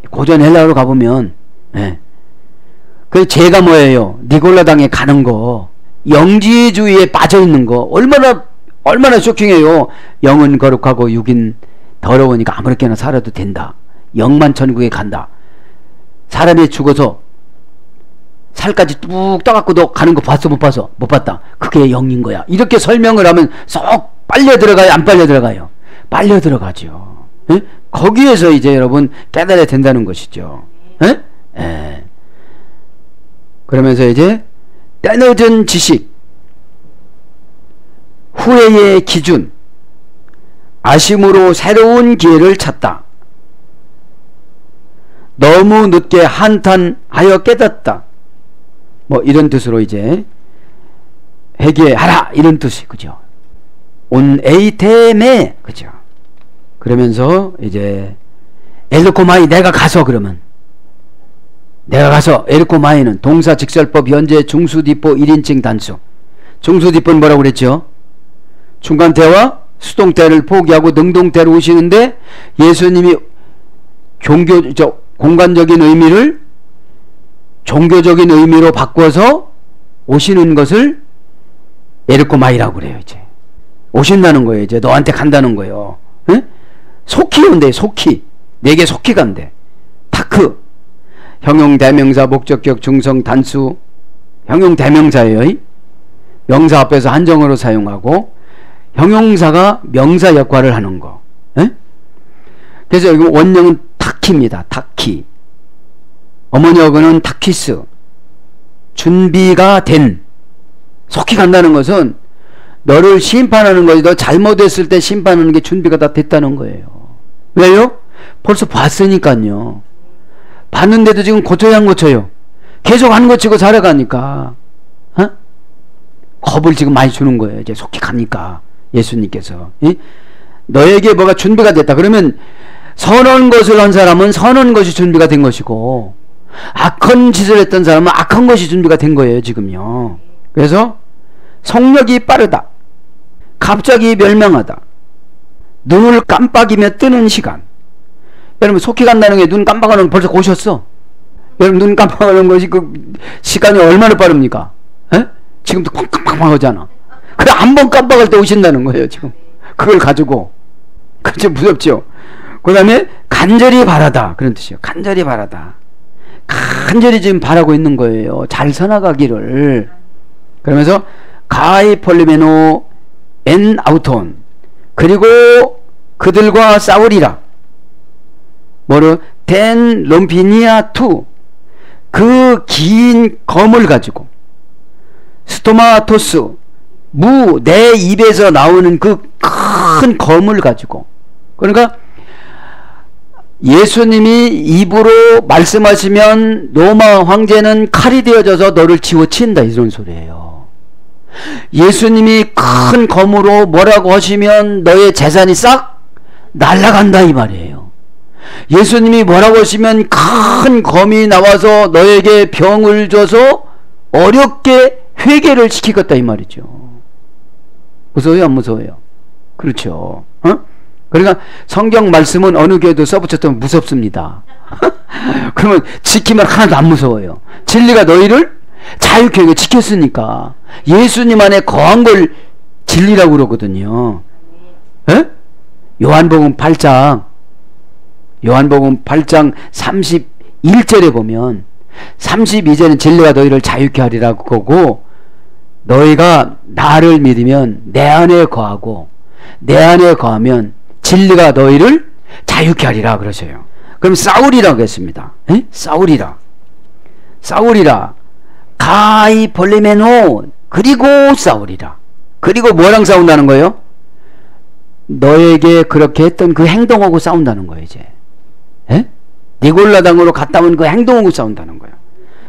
B: 고전 헬라어로 가보면, 그 죄가 뭐예요? 니골라당에 가는 거, 영지주의에 빠져 있는 거, 얼마나 쇼킹해요. 영은 거룩하고 육인 더러우니까 아무렇게나 살아도 된다. 영만 천국에 간다. 사람이 죽어서 살까지 뚝 떠갖고 너 가는 거 봤어, 못 봤어? 못 봤다. 그게 영인 거야. 이렇게 설명을 하면 쏙 빨려 들어가요, 안 빨려 들어가요? 빨려 들어가죠. 에? 거기에서 이제 여러분 깨달아야 된다는 것이죠. 에? 에. 그러면서 이제 때늦은 지식, 후회의 기준, 아심으로 새로운 기회를 찾다. 너무 늦게 한탄하여 깨닫다. 뭐 이런 뜻으로 이제 회개하라, 이런 뜻이, 그죠? 온 에이템에, 그죠? 그러면서 이제 엘르코마이, 내가 가서, 그러면 내가 가서, 엘르코마이는 동사 직설법 현재 중수디포 1인칭 단수. 중수디포는 뭐라고 그랬죠? 중간태와 수동태를 포기하고 능동태로 오시는데 예수님이 공간적인 의미를 종교적인 의미로 바꿔서 오시는 것을 에르코마이라고 그래요. 이제 오신다는 거예요. 이제 너한테 간다는 거예요. 에? 속히 온대. 속히. 내게 속히 간대. 타크. 형용 대명사 목적격 중성 단수. 형용 대명사예요. 명사 앞에서 한정어로 사용하고 형용사가 명사 역할을 하는 거. 에? 그래서 여기 원형은 타키입니다. 타키. 어머니어거는 타키스. 준비가 된. 속히 간다는 것은 너를 심판하는 거지. 너 잘못했을 때 심판하는 게 준비가 다 됐다는 거예요. 왜요? 벌써 봤으니까요. 봤는데도 지금 고쳐야 안 고쳐요. 계속 안 고치고 살아가니까 겁을 지금 많이 주는 거예요. 이제 속히 가니까 예수님께서. 너에게 뭐가 준비가 됐다. 그러면 선한 것을 한 사람은 선한 것이 준비가 된 것이고, 악한 짓을 했던 사람은 악한 것이 준비가 된 거예요. 지금요. 그래서 속력이 빠르다. 갑자기 멸망하다. 눈을 깜빡이며 뜨는 시간. 여러분, 속히 간다는 게 눈 깜빡하는 거 벌써 오셨어. 여러분, 눈 깜빡하는 것이 그 시간이 얼마나 빠릅니까? 에? 지금도 깜빡깜빡 하잖아. 그래, 한 번 깜빡할 때 오신다는 거예요. 지금 그걸 가지고. 그렇죠? 무섭죠? 그 다음에 간절히 바라다, 그런 뜻이에요. 간절히 바라다. 간절히 지금 바라고 있는 거예요. 잘 서나가기를. 그러면서 가이 폴리메노 엔 아우톤, 그리고 그들과 싸우리라. 뭐를 덴 롬피니아 투, 그 긴 검을 가지고, 스토마토스, 무, 내 입에서 나오는 그 큰 검을 가지고. 그러니까 예수님이 입으로 말씀하시면 로마 황제는 칼이 되어져서 너를 집어친다, 이런 소리예요. 예수님이 큰 검으로 뭐라고 하시면 너의 재산이 싹 날아간다, 이 말이에요. 예수님이 뭐라고 하시면 큰 검이 나와서 너에게 병을 줘서 어렵게 회개를 시키겠다, 이 말이죠. 무서워요, 안 무서워요? 그렇죠. 그러니까 성경 말씀은 어느 교회도 써붙였다면 무섭습니다. 그러면 지키면 하나도 안 무서워요. 진리가 너희를 자유케 지켰으니까. 예수님 안에 거한 걸 진리라고 그러거든요. 에? 요한복음 8장 31절에 보면 32절은 진리가 너희를 자유케 하리라고 거고, 너희가 나를 믿으면 내 안에 거하고 내 안에 거하면 진리가 너희를 자유케 하리라 그러셔요. 그럼 싸우리라고 했습니다. 에? 싸우리라. 가이 벌레메노, 그리고 싸우리라. 그리고 뭐랑 싸운다는 거예요? 너에게 그렇게 했던 그 행동하고 싸운다는 거예요, 이제. 예? 니골라당으로 갔다 온 그 행동하고 싸운다는 거예요.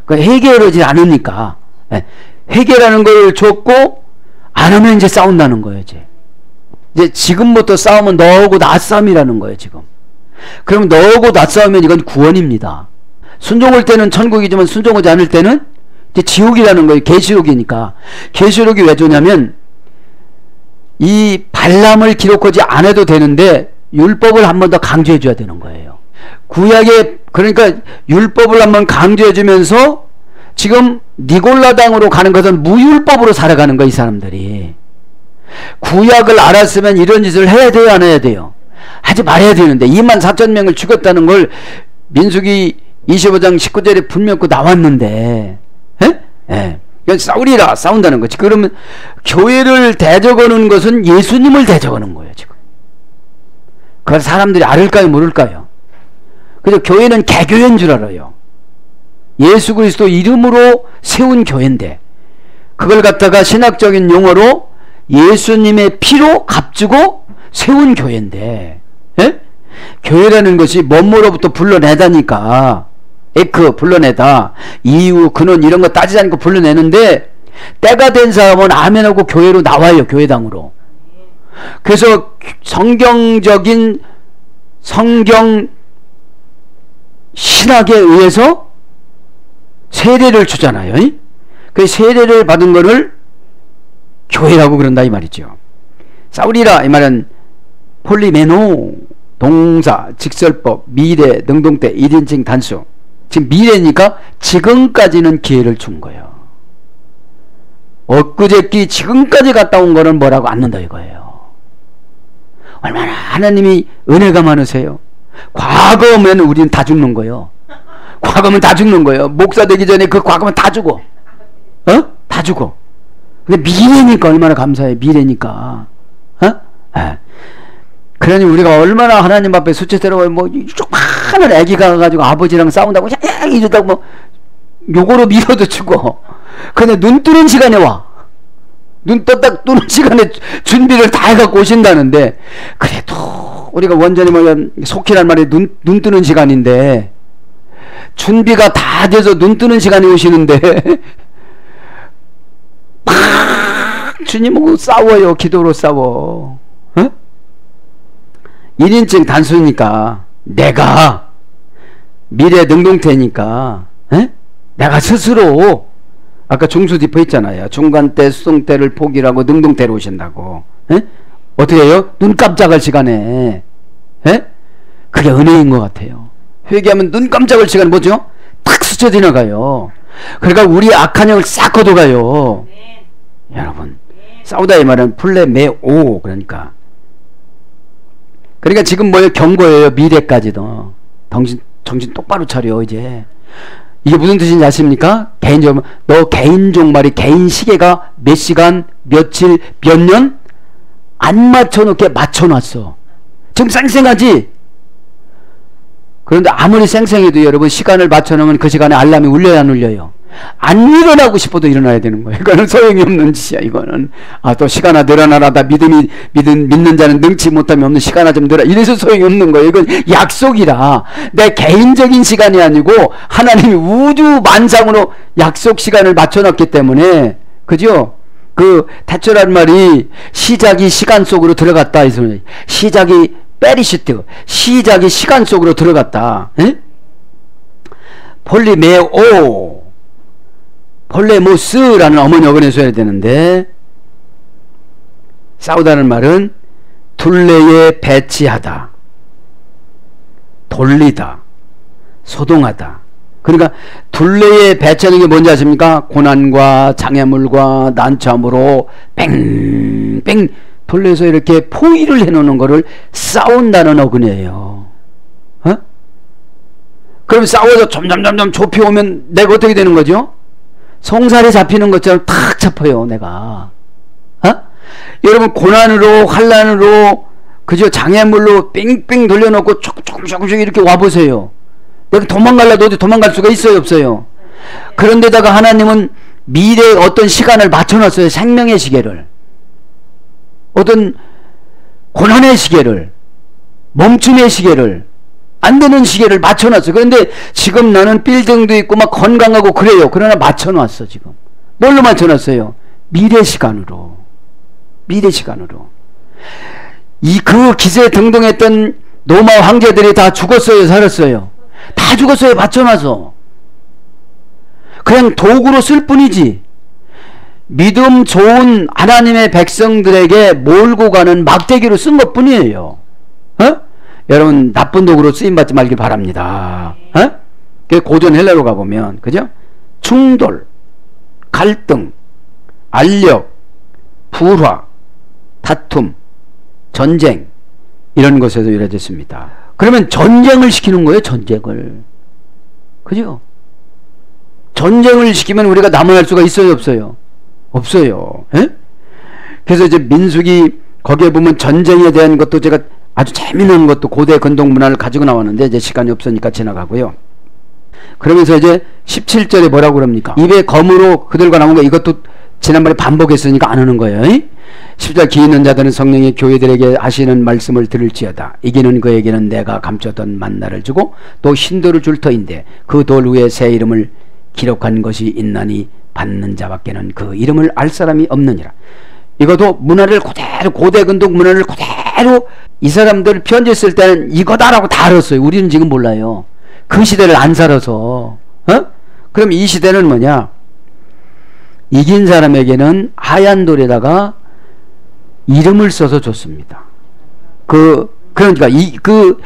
B: 그 해결하지 않으니까. 예? 해결하는 걸 줬고, 안 하면 이제 싸운다는 거예요, 이제. 이제 지금부터 싸우면 너하고 나 싸움이라는 거예요, 지금. 그럼 너하고 나 싸우면 이건 구원입니다. 순종할 때는 천국이지만 순종하지 않을 때는 이제 지옥이라는 거예요. 계시록이니까. 계시록이 왜 좋냐면 이 발람을 기록하지 않아도 되는데 율법을 한 번 더 강조해 줘야 되는 거예요. 구약에 그러니까 율법을 한번 강조해 주면서 지금 니골라당으로 가는 것은 무율법으로 살아가는 거예요, 이 사람들이. 구약을 알았으면 이런 짓을 해야 돼요, 안 해야 돼요? 하지 말아야 되는데 24,000명을 죽였다는 걸 민수기 25장 19절에 분명히 나왔는데, 예? 예. 싸우리라, 싸운다는 거지. 그러면 교회를 대적하는 것은 예수님을 대적하는 거예요, 지금. 그걸 사람들이 알을까요, 모를까요? 그래서 교회는 개교회인 줄 알아요. 예수 그리스도 이름으로 세운 교회인데, 그걸 갖다가 신학적인 용어로 예수님의 피로 값주고 세운 교회인데, 예? 교회라는 것이 뭐뭐로부터 불러내다니까. 에크 불러내다, 이유 근원 이런 거 따지지 않고 불러내는데 때가 된 사람은 아멘하고 교회로 나와요, 교회당으로. 그래서 성경적인 성경 신학에 의해서 세례를 주잖아요. 그 세례를 받은 거를 교회라고 그런다 이 말이죠. 싸우리라 이 말은 폴리메노, 동사, 직설법, 미래, 능동태, 1인칭 단수. 지금 미래니까 지금까지는 기회를 준 거예요. 엊그저께 지금까지 갔다 온 거는 뭐라고 않는다 이거예요. 얼마나 하나님이 은혜가 많으세요. 과거면 우리는 다 죽는 거예요. 과거면 다 죽는 거예요. 목사 되기 전에 그 과거면 다 죽어. 어? 다 죽어. 근데 미래니까 얼마나 감사해. 미래니까. 어? 네. 그러니 우리가 얼마나 하나님 앞에 수치스러워, 뭐 조그마한 애기가 가가지고 아버지랑 싸운다고 이러다가 뭐 요거로 밀어도 죽어. 근데 눈 뜨는 시간에 와. 눈 떴다 뜨는 시간에 준비를 다 해갖고 오신다는데, 그래도 우리가 완전히 뭐 속히란 말이 눈 뜨는 시간인데 준비가 다 돼서 눈 뜨는 시간에 오시는데 막 주님하고 싸워요. 기도로 싸워. 어? 1인칭 단수니까 내가 미래 능동태니까, 에? 내가 스스로 아까 중수 뒷부 있잖아요. 중간때 수동태를 포기하고 능동태로 오신다고. 에? 어떻게 해요? 눈 깜짝할 시간에, 에? 그게 은혜인 것 같아요. 회개하면 눈 깜짝할 시간 뭐죠? 탁 스쳐 지나가요. 그러니까 우리 악한 영을 싹 걷어가요. 여러분, 싸우다 이 말은 플레메오, 그러니까 지금 뭐예요? 경고예요. 미래까지도. 정신 똑바로 차려, 이제. 이게 무슨 뜻인지 아십니까? 개인적으로, 너 개인 종말이, 개인 시계가 몇 시간, 며칠, 몇 년? 안 맞춰놓게 맞춰놨어. 지금 쌩쌩하지? 그런데 아무리 쌩쌩해도 여러분, 시간을 맞춰놓으면 그 시간에 알람이 울려야 안 울려요? 안 일어나고 싶어도 일어나야 되는 거예요. 이거는 소용이 없는 짓이야, 이거는. 아, 또 시간아 늘어나라. 나 믿는 자는 능치 못함이 없는 시간아 좀 늘어. 이래서 소용이 없는 거예요. 이건 약속이라. 내 개인적인 시간이 아니고 하나님이 우주 만상으로 약속 시간을 맞춰놨기 때문에, 그죠? 그 대초란 말이 시작이 시간 속으로 들어갔다. 이 소리. 시작이 페리시트. 시작이 시간 속으로 들어갔다. 에? 폴리메오. 폴레모스라는 어머니 어근에 써야 되는데, 싸우다는 말은 둘레에 배치하다, 돌리다, 소동하다. 그러니까 둘레에 배치하는 게 뭔지 아십니까? 고난과 장애물과 난처함으로 뺑뺑 돌려서 이렇게 포위를 해놓는 거를 싸운다는 어근이에요. 어? 그럼 싸워서 점점 좁혀오면 내가 어떻게 되는 거죠? 송살이 잡히는 것처럼 탁 잡혀요, 내가. 어? 여러분, 고난으로, 환난으로, 그죠? 장애물로 뺑뺑 돌려놓고 조금씩 이렇게 와보세요. 내가 도망가려도 어디 도망갈 수가 있어요, 없어요? 그런데다가 하나님은 미래에 어떤 시간을 맞춰놨어요. 생명의 시계를. 어떤 고난의 시계를, 멈춤의 시계를, 안 되는 시계를 맞춰놨어. 그런데 지금 나는 빌딩도 있고 막 건강하고 그래요. 그러나 맞춰놨어. 지금 뭘로 맞춰놨어요? 미래 시간으로. 미래 시간으로. 그 기세 등등했던 로마 황제들이 다 죽었어요, 살았어요? 다 죽었어요. 맞춰놔서. 그냥 도구로 쓸 뿐이지. 믿음 좋은 하나님의 백성들에게 몰고 가는 막대기로 쓴 것 뿐이에요. 여러분 나쁜 도구로 쓰임받지 말길 바랍니다. 고전 헬라로 가보면 그죠? 충돌, 갈등, 알력, 불화, 다툼, 전쟁 이런 것에서 유래됐습니다. 그러면 전쟁을 시키는 거예요. 전쟁을. 그죠? 전쟁을 시키면 우리가 남아날 수가 있어요? 없어요? 없어요. 그래서 이제 민수기 거기에 보면 전쟁에 대한 것도 제가 아주 재미난 것도 고대 근동 문화를 가지고 나왔는데 이제 시간이 없으니까 지나가고요. 그러면서 이제 17절에 뭐라고 그럽니까? 입에 검으로 그들과 나온 거 이것도 지난번에 반복했으니까 안 하는 거예요. 10절 기 있는 자들은 성령이 교회들에게 하시는 말씀을 들을지어다. 이기는 그에게는 내가 감췄던 만나를 주고 또 흰돌을 줄 터인데 그 돌 위에 새 이름을 기록한 것이 있나니 받는 자밖에는 그 이름을 알 사람이 없느니라. 이것도 문화를 그대로 고대 근동 문화를 그대로 이 사람들 편지 쓸 때는 이거다라고 다 알았어요. 우리는 지금 몰라요. 그 시대를 안 살아서. 그럼 이 시대는 뭐냐? 이긴 사람에게는 하얀 돌에다가 이름을 써서 줬습니다. 그러니까 그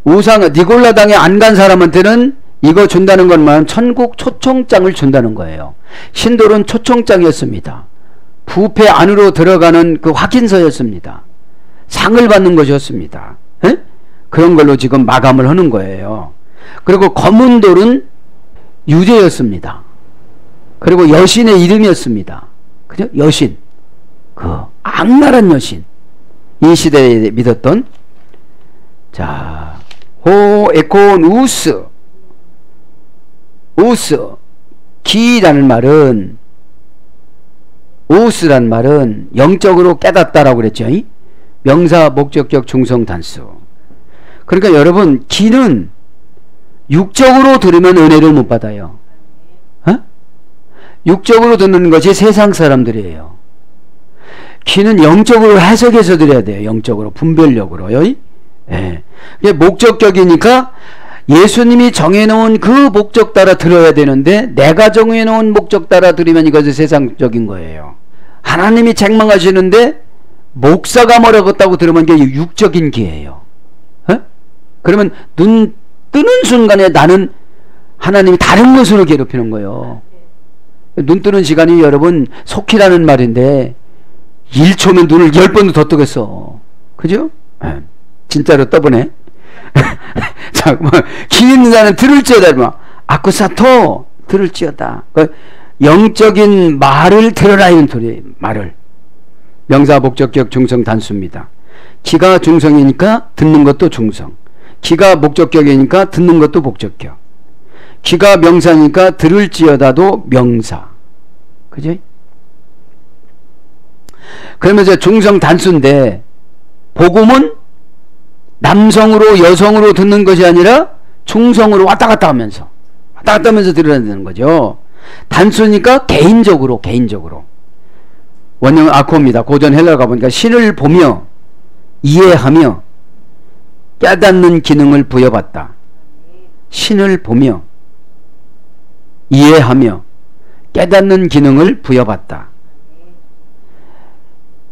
B: 우상 니골라당에 안 간 사람한테는 이거 준다는 것만 천국 초청장을 준다는 거예요. 신돌은 초청장이었습니다. 부패 안으로 들어가는 그 확인서였습니다. 상을 받는 것이었습니다. 그런 걸로 지금 마감을 하는 거예요. 그리고 검은 돌은 유죄였습니다. 그리고 여신의 이름이었습니다. 그죠? 여신. 그 악랄한 여신. 이 시대에 믿었던 자 호에코누스 우스 기라는 말은 우스란 말은 영적으로 깨닫다라고 그랬죠. 명사 목적격 중성 단수. 그러니까 여러분 기는 육적으로 들으면 은혜를 못 받아요. 육적으로 듣는 것이 세상 사람들이에요. 기는 영적으로 해석해서 드려야 돼요. 영적으로 분별력으로요. 예. 이게 목적격이니까 예수님이 정해놓은 그 목적 따라 들어야 되는데 내가 정해놓은 목적 따라 들으면 이것이 세상적인 거예요. 하나님이 책망하시는데 목사가 뭐라고 했다고 들으면 이게 육적인 기예요. 그러면 눈 뜨는 순간에 나는 하나님이 다른 것으로 괴롭히는 거예요. 눈 뜨는 시간이 여러분 속히라는 말인데 1초면 눈을 10번도 더 뜨겠어. 그죠? 진짜로 떠보네. 자, 기 있는 자는 들을지어다. 아쿠사토 들을지어다. 영적인 말을 들어라 이런 소리. 말을. 명사 목적격 중성 단수입니다. 기가 중성이니까 듣는 것도 중성. 기가 목적격이니까 듣는 것도 목적격. 기가 명사니까 들을지어다도 명사. 그죠? 그러면서 중성 단수인데 복음은 남성으로 여성으로 듣는 것이 아니라 중성으로 왔다 갔다 하면서 들어야 되는 거죠. 단수니까 개인적으로 원형 아코입니다. 고전 헬라 가보니까 신을 보며 이해하며 깨닫는 기능을 부여받다. 신을 보며 이해하며 깨닫는 기능을 부여받다.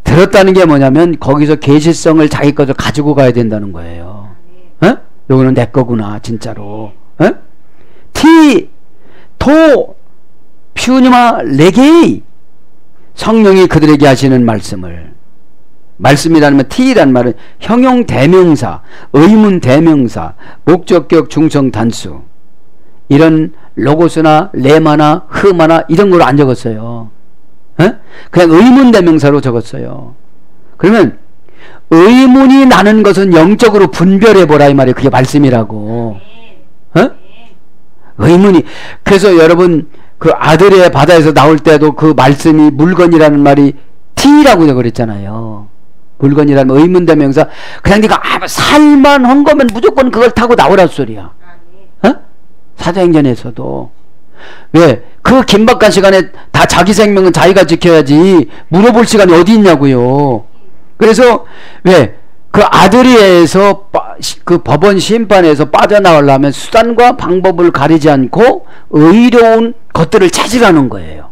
B: 들었다는 게 뭐냐면 거기서 계시성을 자기 것을 가지고 가야 된다는 거예요. 요거는 내 거구나 진짜로. 토 퓨니마 레게이 성령이 그들에게 하시는 말씀이라는 말, 티라는 말은 형용 대명사, 의문 대명사, 목적격 중성 단수 이런 로고스나 레마나 흐마나 이런 걸로 안 적었어요. 그냥 의문 대명사로 적었어요. 그러면 의문이 나는 것은 영적으로 분별해보라 이 말이에요. 그게 말씀이라고. 의문이. 그래서 여러분 그 아들의 바다에서 나올 때도 그 말씀이 물건이라는 말이 티라고 그랬잖아요. 물건이라면 의문대명사. 그냥 네가 살만한 거면 무조건 그걸 타고 나오라 소리야. 어? 사도행전에서도. 왜? 그 긴박한 시간에 다 자기 생명은 자기가 지켜야지 물어볼 시간이 어디 있냐고요. 그래서 왜? 그 아드리에서 그 법원 심판에서 빠져나오려면 수단과 방법을 가리지 않고 의로운 것들을 찾으라는 거예요.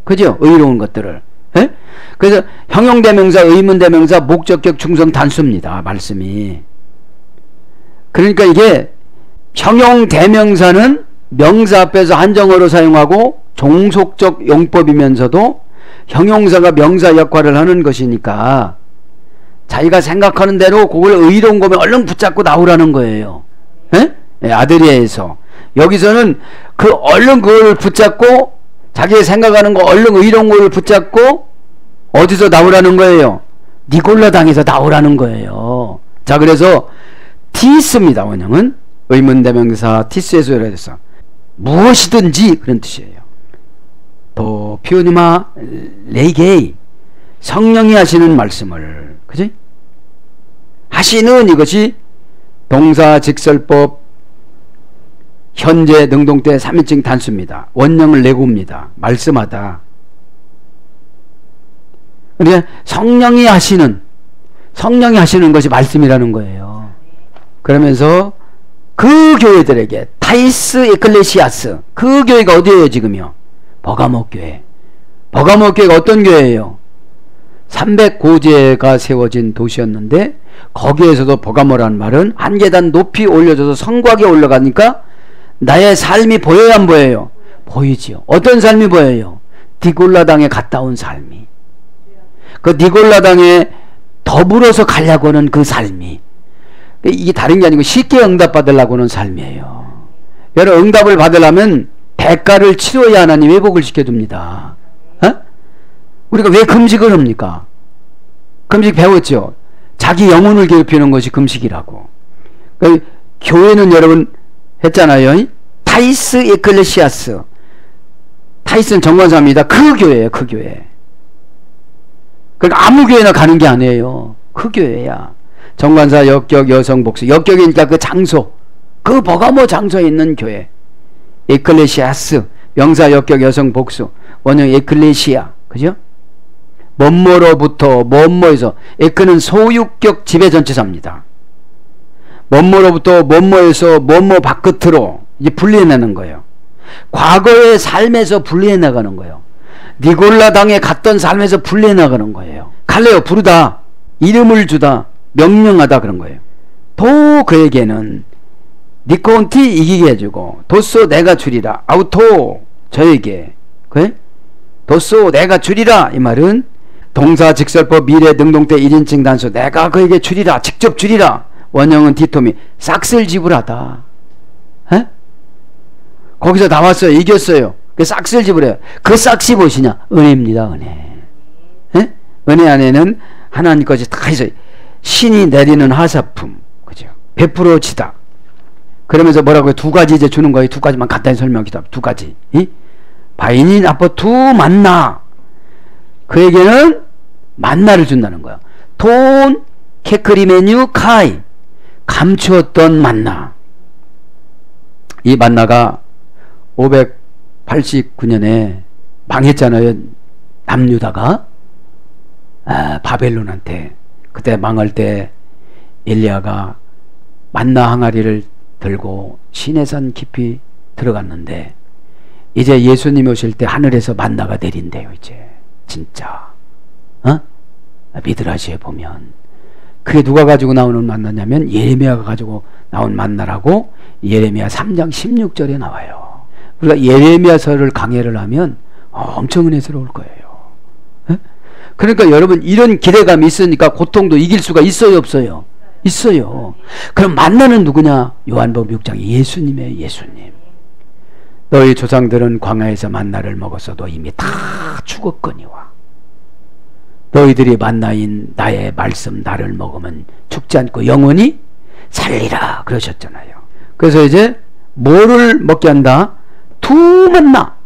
B: 그죠? 의로운 것들을. 예? 그래서 형용대명사, 의문대명사, 목적격, 충성, 단수입니다. 말씀이. 그러니까 이게 형용대명사는 명사 앞에서 한정어로 사용하고 종속적 용법이면서도 형용사가 명사 역할을 하는 것이니까 자기가 생각하는 대로 그걸 의로운 거면 얼른 붙잡고 나오라는 거예요. 예? 예, 아드리에서. 여기서는 그 얼른 그걸 붙잡고 자기가 생각하는 거 얼른 의로운 걸 붙잡고 어디서 나오라는 거예요? 니골라당에서 나오라는 거예요. 자, 그래서 티스입니다. 원형은 의문대명사 티스에서 요래돼서 무엇이든지 그런 뜻이에요. 또 피오니마 레이게이 성령이 하시는 말씀을, 그지? 하시는 이것이 동사 직설법 현재 능동태 3인칭 단수입니다. 원형을 내고입니다. 말씀하다. 그러니까 성령이 하시는 것이 말씀이라는 거예요. 그러면서 그 교회들에게 타이스 에클레시아스, 그 교회가 어디예요 지금요? 버가모 교회. 버가모 교회가 어떤 교회예요? 300고제가 세워진 도시였는데 거기에서도 버가모라는 말은 한 계단 높이 올려져서 성곽에 올라가니까 나의 삶이 보여요 안 보여요? 보이지요. 어떤 삶이 보여요? 디골라당에 갔다 온 삶이. 그 니골라당에 더불어서 가려고 하는 그 삶이, 이게 다른 게 아니고 쉽게 응답 받으려고 하는 삶이에요. 여러분, 응답을 받으려면 대가를 치러야 하나님 회복을 시켜줍니다. 어? 우리가 왜 금식을 합니까? 금식 배웠죠. 자기 영혼을 괴롭히는 것이 금식이라고. 그러니까 교회는 여러분 했잖아요. 타이스 에클레시아스. 타이스는 정관사입니다. 그 교회예요. 그 교회. 그러니까 아무 교회나 가는 게 아니에요. 그 교회야. 정관사, 역격, 여성, 복수. 역격이니까 그 장소, 그 버가모 장소에 있는 교회. 에클레시아스, 명사, 역격, 여성, 복수. 원형 에클레시아, 그죠? 뭐뭐로부터, 뭐뭐에서. 에크는 소유격 지배전치사입니다. 뭐뭐로부터, 뭐뭐에서, 뭐뭐 바깥으로 이제 분리해내는 거예요. 과거의 삶에서 분리해나가는 거예요. 니골라당에 갔던 삶에서 분리해나가는 거예요. 갈래요, 부르다, 이름을 주다, 명령하다, 그런 거예요. 또 그에게는 니코온티 이기게 해주고, 도쏘 내가 주리라, 아우토 저에게, 그래? 도쏘 내가 주리라. 이 말은 동사 직설법 미래 능동태 1인칭 단수, 내가 그에게 주리라, 직접 주리라. 원형은 디토미, 싹쓸 지불하다. 에? 거기서 나왔어요. 이겼어요. 그 싹쓸 지불해요. 그 싹이 무엇이냐? 은혜입니다. 은혜. 에? 은혜 안에는 하나님 것이 다 있어요. 신이 내리는 하사품, 그죠? 베풀어지다. 그러면서 뭐라고요? 두 가지 이제 주는 거예요. 두 가지만 간단히 설명합니다. 두 가지. 바인인 아포 투 만나. 그에게는 만나를 준다는 거야. 돈 케크리메뉴 카이, 감추었던 만나. 이 만나가 589년에 망했잖아요. 남유다가 바벨론한테. 그때 망할 때 엘리야가 만나 항아리를 들고 시내산 깊이 들어갔는데, 이제 예수님이 오실 때 하늘에서 만나가 내린대요. 이제 진짜 미드라시에 보면 그게 누가 가지고 나오는 만나냐면 예레미야가 가지고 나온 만나라고 예레미야 3장 16절에 나와요. 우리가 예레미야서를 강해를 하면 엄청 은혜스러울 거예요. 그러니까 여러분, 이런 기대감이 있으니까 고통도 이길 수가 있어요, 없어요? 있어요. 그럼 만나는 누구냐? 요한복음 6장에 예수님이에요. 예수님. 너희 조상들은 광야에서 만나를 먹었어도 이미 다 죽었거니와 너희들이 만나인 나의 말씀 나를 먹으면 죽지 않고 영원히 살리라 그러셨잖아요. 그래서 이제 뭐를 먹게 한다? 투 만나.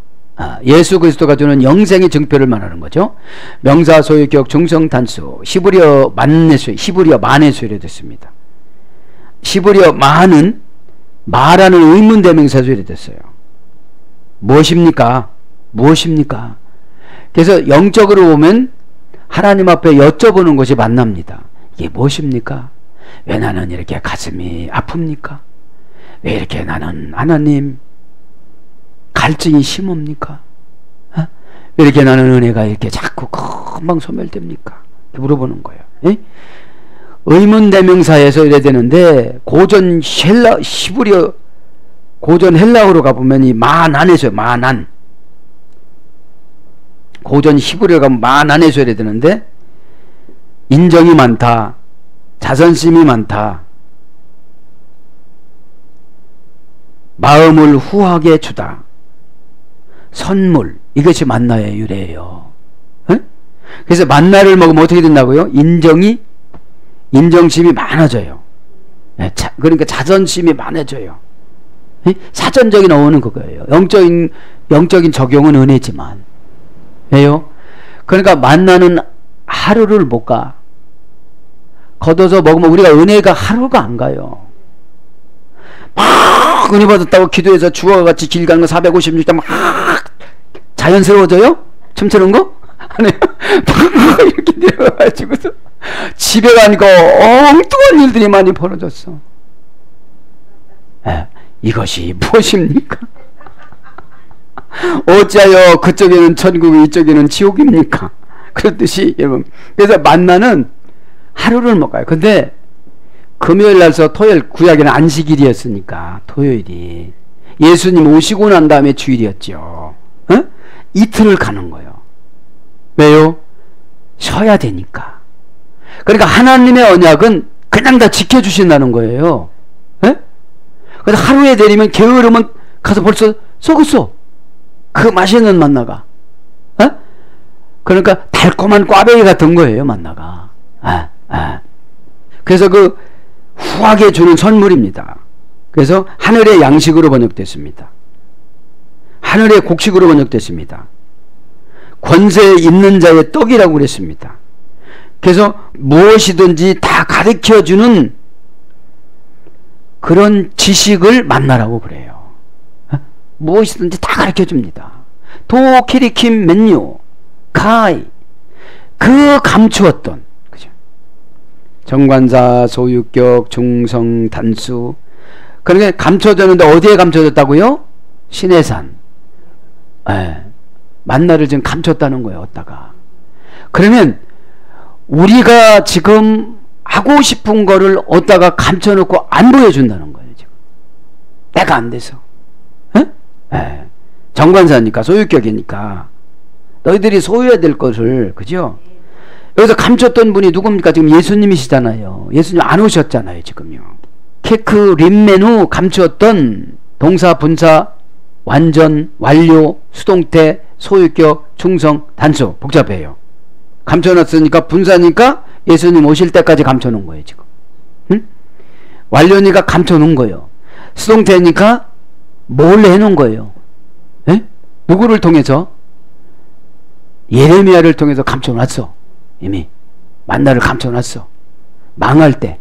B: 예수 그리스도가 주는 영생의 증표를 말하는 거죠. 명사, 소유격, 중성, 단수, 히브리어 만네수, 히브리어 만네수로 됐습니다. 히브리어 만은 말하는 의문 대명사수로 됐어요. 무엇입니까? 무엇입니까? 그래서 영적으로 보면 하나님 앞에 여쭤보는 것이 만납니다. 이게 무엇입니까? 왜 나는 이렇게 가슴이 아픕니까? 왜 이렇게 나는 하나님 갈증이 심합니까? 왜 이렇게 나는 은혜가 이렇게 자꾸 금방 소멸됩니까? 이렇게 물어보는 거예요. 에? 의문대명사에서 이래 되는데 고전 히브리어 고전 헬라어로 가보면 이 만안에서 만안 고전 히브리어 가면 만안에서 이래 되는데 인정이 많다, 자존심이 많다, 마음을 후하게 주다, 선물, 이것이 만나의 유래예요. 에? 그래서 만나를 먹으면 어떻게 된다고요? 인정심이 많아져요. 그러니까 자존심이 많아져요. 에? 사전적인 어원은 그거예요. 영적인 적용은 은혜지만. 왜요? 그러니까 만나는 하루를 못 가. 걷어서 먹으면 우리가 은혜가 하루가 안 가요. 막 은혜 받았다고 기도해서 주와 같이 길 가는 거 456장 막 자연스러워져요? 춤추는 거? 아니요. 이렇게 내려가지고서 집에 가니까 엉뚱한 일들이 많이 벌어졌어. 이것이 무엇입니까? 어찌하여 그쪽에는 천국이 이쪽에는 지옥입니까? 그렇듯이 여러분, 그래서 만나는 하루를 못 가요. 근데 금요일 날서 토요일, 구약에는 안식일이었으니까 토요일이 예수님 오시고 난 다음에 주일이었죠. 이틀을 가는 거예요. 왜요? 쉬어야 되니까. 그러니까 하나님의 언약은 그냥 다 지켜주신다는 거예요. 그래서 하루에 내리면 게으르면 가서 벌써 썩었어. 그 맛있는 만나가. 그러니까 달콤한 꽈배기 같은 거예요, 만나가. 그래서 그 후하게 주는 선물입니다. 그래서 하늘의 양식으로 번역됐습니다. 하늘의 곡식으로 번역됐습니다. 권세 있는 자의 떡이라고 그랬습니다. 그래서 무엇이든지 다 가르쳐주는 그런 지식을 만나라고 그래요. 무엇이든지 다 가르쳐줍니다. 도키리킴 맨유 가이 그 감추었던, 그죠? 정관사, 소유격, 중성, 단수. 그러니까 감춰졌는데 어디에 감춰졌다고요? 시내산. 만나를 지금 감췄다는 거예요, 어디다가. 그러면 우리가 지금 하고 싶은 거를 어디다가 감춰놓고 안 보여준다는 거예요, 지금. 때가 안 돼서. 정관사니까, 소유격이니까. 너희들이 소유해야 될 것을, 그죠? 여기서 감췄던 분이 누굽니까? 지금 예수님이시잖아요. 예수님 안 오셨잖아요, 지금요. 케크 림메누 감추었던 동사, 분사, 완전, 완료, 수동태, 소유격, 충성, 단수. 복잡해요. 감춰놨으니까 분사니까 예수님 오실 때까지 감춰놓은 거예요, 지금. 응? 완료니까 감춰놓은 거예요. 수동태니까 몰래 해놓은 거예요. 에? 누구를 통해서? 예레미야를 통해서 감춰놨어. 이미 만나를 감춰놨어. 망할 때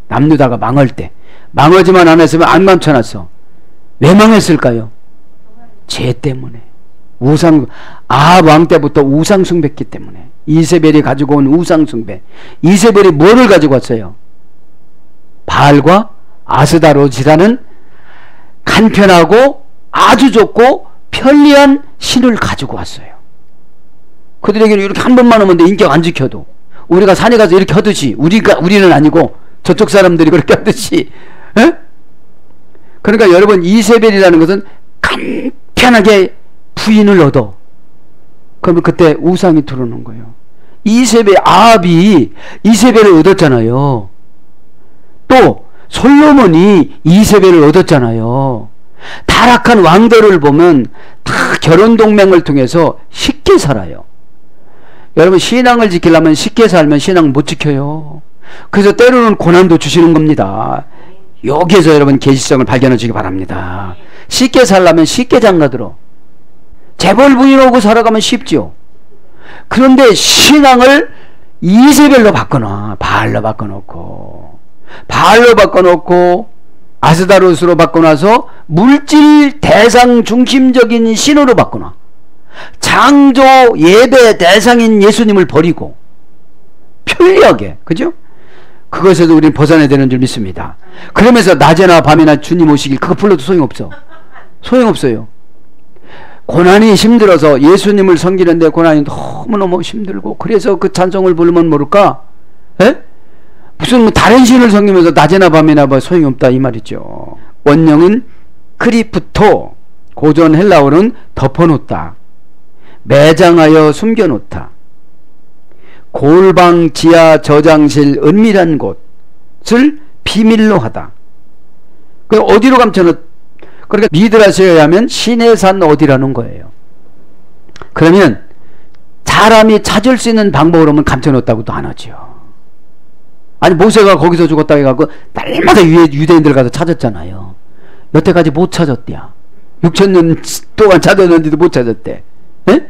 B: 남유다가 망할 때 망하지만 안 했으면 안 감춰놨어. 왜 망했을까요? 죄 때문에. 아합 왕 때부터 우상 숭배했기 때문에. 이세벨이 가지고 온 우상 숭배. 이세벨이 뭐를 가지고 왔어요? 바알과 아스다롯이라는 간편하고 아주 좋고 편리한 신을 가지고 왔어요. 그들에게는 이렇게 한 번만 오면 돼. 인격 안 지켜도. 우리가 산에 가서 이렇게 하듯이, 우리는 아니고 저쪽 사람들이 그렇게 하듯이. 에? 그러니까 여러분, 이세벨이라는 것은 간편하게 부인을 얻어. 그러면 그때 우상이 들어오는 거예요. 아합이 이세벨을 얻었잖아요. 또 솔로몬이 이세벨을 얻었잖아요. 타락한 왕들을 보면 다 결혼 동맹을 통해서 쉽게 살아요. 여러분, 신앙을 지키려면 쉽게 살면 신앙 못 지켜요. 그래서 때로는 고난도 주시는 겁니다. 여기에서 여러분 계시성을 발견하시기 바랍니다. 쉽게 살려면 쉽게 장가들어. 재벌 부인하고 살아가면 쉽죠. 그런데 신앙을 이세벨로 바꿔놔. 바알로 바꿔놓고 아스다롯으로 바꿔놔서 물질 대상 중심적인 신으로 바꿔놔. 창조 예배 대상인 예수님을 버리고 편리하게, 그죠? 그것에도 우리는 벗어나야 되는 줄 믿습니다. 그러면서 낮에나 밤에나 주님 오시길 그거 불러도 소용없어요. 고난이 힘들어서 예수님을 섬기는데 고난이 너무너무 힘들고, 그래서 그 찬송을 부르면 모를까? 에? 무슨 뭐 다른 신을 섬기면서 낮에나 밤에나 뭐 소용없다 이 말이죠. 원령은 크리프토, 고전 헬라어는 덮어놓다, 매장하여 숨겨놓다, 골방, 지하, 저장실, 은밀한 곳을 비밀로 하다. 그 어디로 감춰놓? 그러니까 미드라시에 의하면 신의 산 어디라는 거예요. 그러면 사람이 찾을 수 있는 방법으로 하면 감춰놓았다고도 안 하죠. 아니 모세가 거기서 죽었다 해갖고 날마다 유대인들 가서 찾았잖아요. 여태까지 못 찾았대야. 6,000년 동안 찾았는데도 못 찾았대. 에?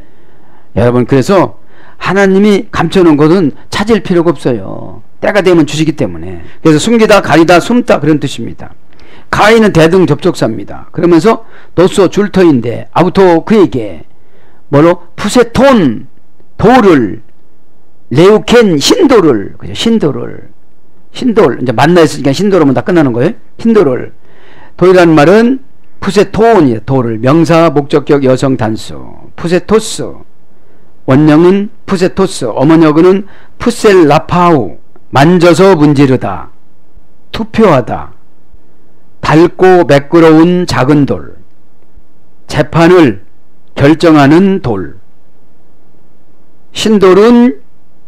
B: 여러분, 그래서 하나님이 감춰놓은 것은 찾을 필요가 없어요. 때가 되면 주시기 때문에. 그래서 숨기다, 가리다, 숨다 그런 뜻입니다. 가인은 대등 접촉사입니다. 그러면서 노소 줄터인데 아부토 그에게 뭐로 푸세톤 돌을, 레우켄 신도를, 그죠? 신돌 이제 만나 있으니까 신도로면 다 끝나는 거예요. 신도를. 돌이라는 말은 푸세톤이에요. 돌을. 명사 목적격 여성 단수 푸세토스. 원령은 푸세토스. 어머니어근은 푸셀라파우. 만져서 문지르다, 투표하다, 밝고 매끄러운 작은 돌, 재판을 결정하는 돌. 흰돌은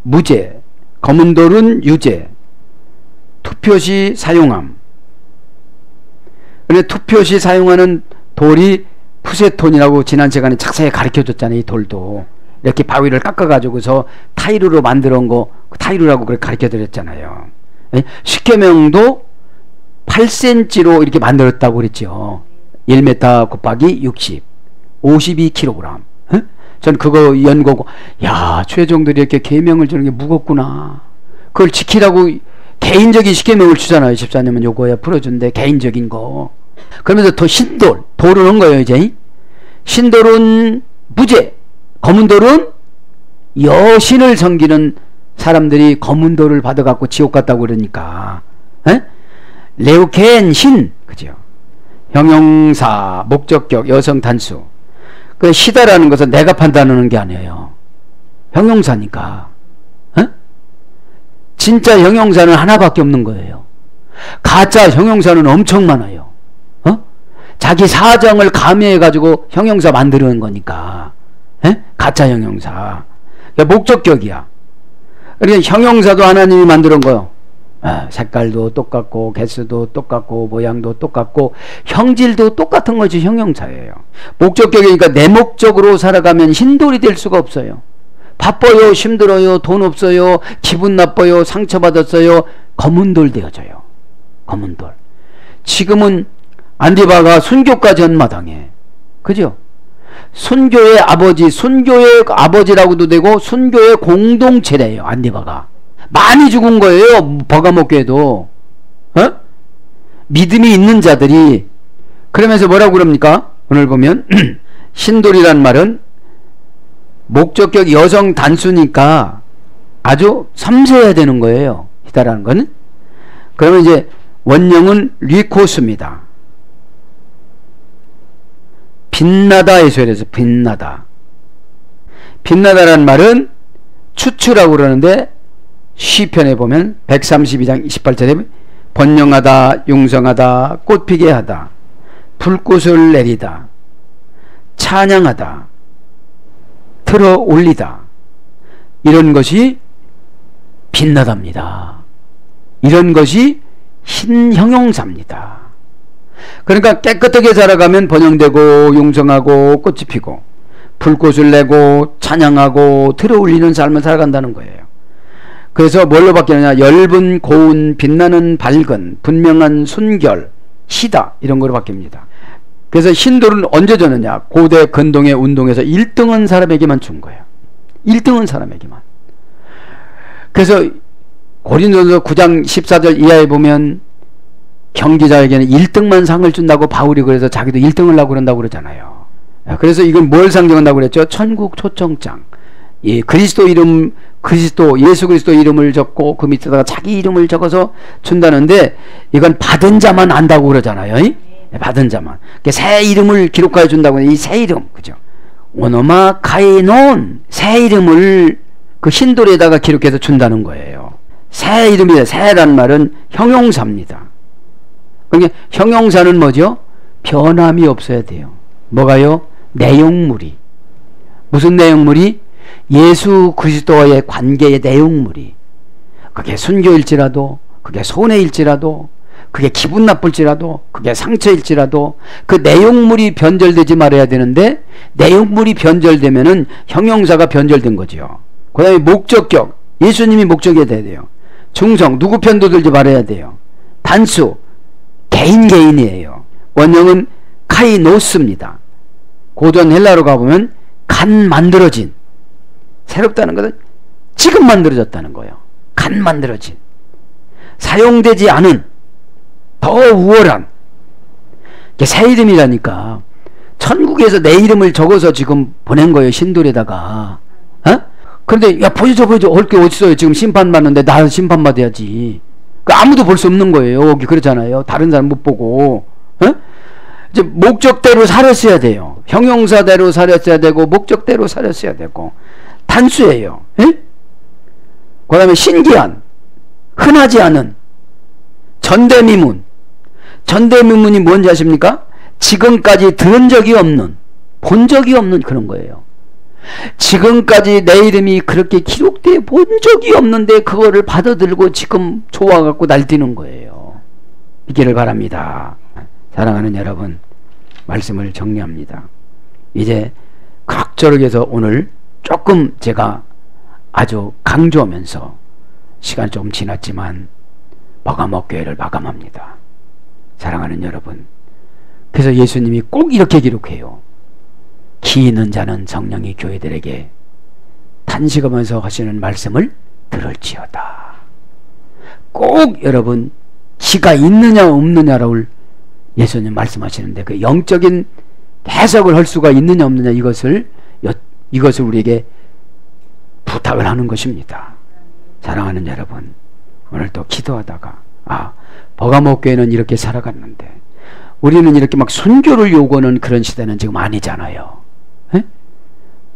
B: 무죄, 검은 돌은 유죄. 투표시 사용함. 근데 투표시 사용하는 돌이 푸세톤이라고 지난 시간에 자세히 가르쳐줬잖아요. 이 돌도 이렇게 바위를 깎아가지고서 타이루로 만들어 온 거, 타이루라고 그렇게 가르쳐드렸잖아요. 십계명도 8cm로 이렇게 만들었다고 그랬죠. 1m 곱하기 60, 52kg. 전 그거 연구하고, 야, 최종들이 이렇게 계명을 주는 게 무겁구나. 그걸 지키라고 개인적인 십계명을 주잖아요. 집사님은 요거야 풀어준대, 개인적인 거. 그러면서 더 신돌, 돌을 한 거예요. 이제 신돌은 무죄, 검은 돌은 여신을 섬기는 사람들이 검은 돌을 받아갖고 지옥 갔다고 그러니까. 레우켄 신, 그죠? 형용사 목적격 여성 단수. 그 시다라는 것은 내가 판단하는 게 아니에요. 형용사니까. 진짜 형용사는 하나밖에 없는 거예요. 가짜 형용사는 엄청 많아요. 자기 사정을 가미해가지고 형용사 만드는 거니까. 가짜 형용사. 목적격이야. 그러니까 형용사도 하나님이 만드는 거예요. 색깔도 똑같고 개수도 똑같고 모양도 똑같고 형질도 똑같은 것이 형용사예요. 목적격이니까 내 목적으로 살아가면 흰돌이 될 수가 없어요. 바빠요, 힘들어요, 돈 없어요, 기분 나빠요, 상처받았어요, 검은 돌 되어져요. 검은 돌. 지금은 안디바가 순교까지 한 마당에, 그죠? 순교의 아버지, 순교의 아버지라고도 되고 순교의 공동체래요. 안디바가 많이 죽은 거예요. 버가목교에도. 믿음이 있는 자들이. 그러면서 뭐라고 그럽니까? 오늘 보면 신돌이란 말은 목적격 여성 단수니까 아주 섬세해야 되는 거예요. 히다라는 건. 그러면 이제 원령은 리코스입니다. 빛나다에서 이래서 빛나다. 빛나다라는 말은 추추라고 그러는데 시편에 보면 132장 28절에 번영하다, 융성하다, 꽃피게 하다, 불꽃을 내리다, 찬양하다, 틀어 올리다, 이런 것이 빛나답니다. 이런 것이 신형용사입니다. 그러니까 깨끗하게 자라가면 번영되고 융성하고 꽃이 피고 불꽃을 내고 찬양하고 틀어 올리는 삶을 살아간다는 거예요. 그래서 뭘로 바뀌느냐? 엷은, 고운, 빛나는, 밝은, 분명한, 순결, 시다, 이런 거로 바뀝니다. 그래서 신도를 언제 줬느냐? 고대 근동의 운동에서 1등한 사람에게만 준 거예요. 1등한 사람에게만. 그래서 고린도서 9장 14절 이하에 보면 경기자에게는 1등만 상을 준다고 바울이 그래서 자기도 1등을 하려고 그런다고 그러잖아요. 그래서 이건 뭘 상징한다고 그랬죠? 천국 초청장. 예, 그리스도 이름, 예수 그리스도 이름을 적고 그 밑에다가 자기 이름을 적어서 준다는데 이건 받은 자만 안다고 그러잖아요. 받은 자만. 새 이름을 기록하여 준다고 이 새 이름, 그죠? 오노마 카이논, 새 이름을 그 흰돌에다가 기록해서 준다는 거예요. 새 이름이다. 새란 말은 형용사입니다. 그러니까 형용사는 뭐죠? 변함이 없어야 돼요. 뭐가요? 내용물이. 무슨 내용물이? 예수 그리스도와의 관계의 내용물이. 그게 순교일지라도, 그게 손해일지라도, 그게 기분 나쁠지라도, 그게 상처일지라도 그 내용물이 변절되지 말아야 되는데 내용물이 변절되면은 형용사가 변절된 거죠. 그 다음에 목적격, 예수님이 목적이 돼야 돼요. 중성, 누구 편도 들지 말아야 돼요. 단수, 개인이에요. 원형은 카이노스입니다. 고전 헬라로 가보면 간 만들어진, 새롭다는 것은 지금 만들어졌다는 거예요. 간 만들어진, 사용되지 않은 더 우월한 새 이름이라니까. 천국에서 내 이름을 적어서 지금 보낸 거예요. 신돌에다가. 그런데 야 보여줘 올 게 어딨어요. 지금 심판받는데 나 심판받아야지. 아무도 볼 수 없는 거예요. 여기 그러잖아요. 다른 사람 못 보고. 이제 목적대로 살았어야 돼요. 형용사대로 살았어야 되고 목적대로 살았어야 되고. 단수예요. 그 다음에 신기한, 흔하지 않은, 전대미문. 전대미문이 뭔지 아십니까? 지금까지 들은 적이 없는, 본 적이 없는 그런 거예요. 지금까지 내 이름이 그렇게 기록되어 본 적이 없는데 그거를 받아들고 지금 좋아갖고 날뛰는 거예요. 있기를 바랍니다. 사랑하는 여러분, 말씀을 정리합니다. 이제 각절하게 해서 오늘 조금 제가 아주 강조하면서 시간 좀 지났지만 버가목교회를 마감합니다. 사랑하는 여러분, 그래서 예수님이 꼭 이렇게 기록해요. 기 있는 자는 성령이 교회들에게 탄식하면서 하시는 말씀을 들을지어다. 꼭 여러분 기가 있느냐 없느냐를 예수님 말씀하시는데 그 영적인 해석을 할 수가 있느냐 없느냐 이것을 우리에게 부탁을 하는 것입니다. 사랑하는 여러분, 오늘 또 기도하다가 버가목교회는 이렇게 살아갔는데 우리는 이렇게 막 순교를 요구하는 그런 시대는 지금 아니잖아요.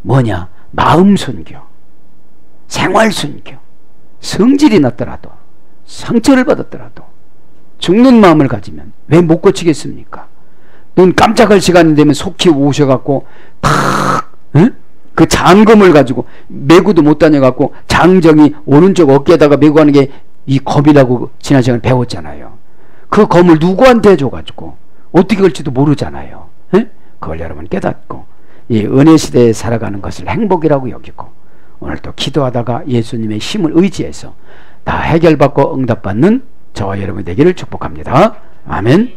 B: 뭐냐? 마음 순교, 생활 순교, 성질이 났더라도 상처를 받았더라도 죽는 마음을 가지면 왜 못 고치겠습니까? 눈 깜짝할 시간이 되면 속히 오셔갖고 그 장검을 가지고 메고도 못 다녀갖고 장정이 오른쪽 어깨에다가 메고 하는 게 이 검이라고 지난 시간에 배웠잖아요. 그 검을 누구한테 줘가지고 어떻게 걸지도 모르잖아요. 그걸 여러분 깨닫고 이 은혜 시대에 살아가는 것을 행복이라고 여기고 오늘 또 기도하다가 예수님의 힘을 의지해서 다 해결받고 응답받는 저와 여러분이 되기를 축복합니다. 아멘.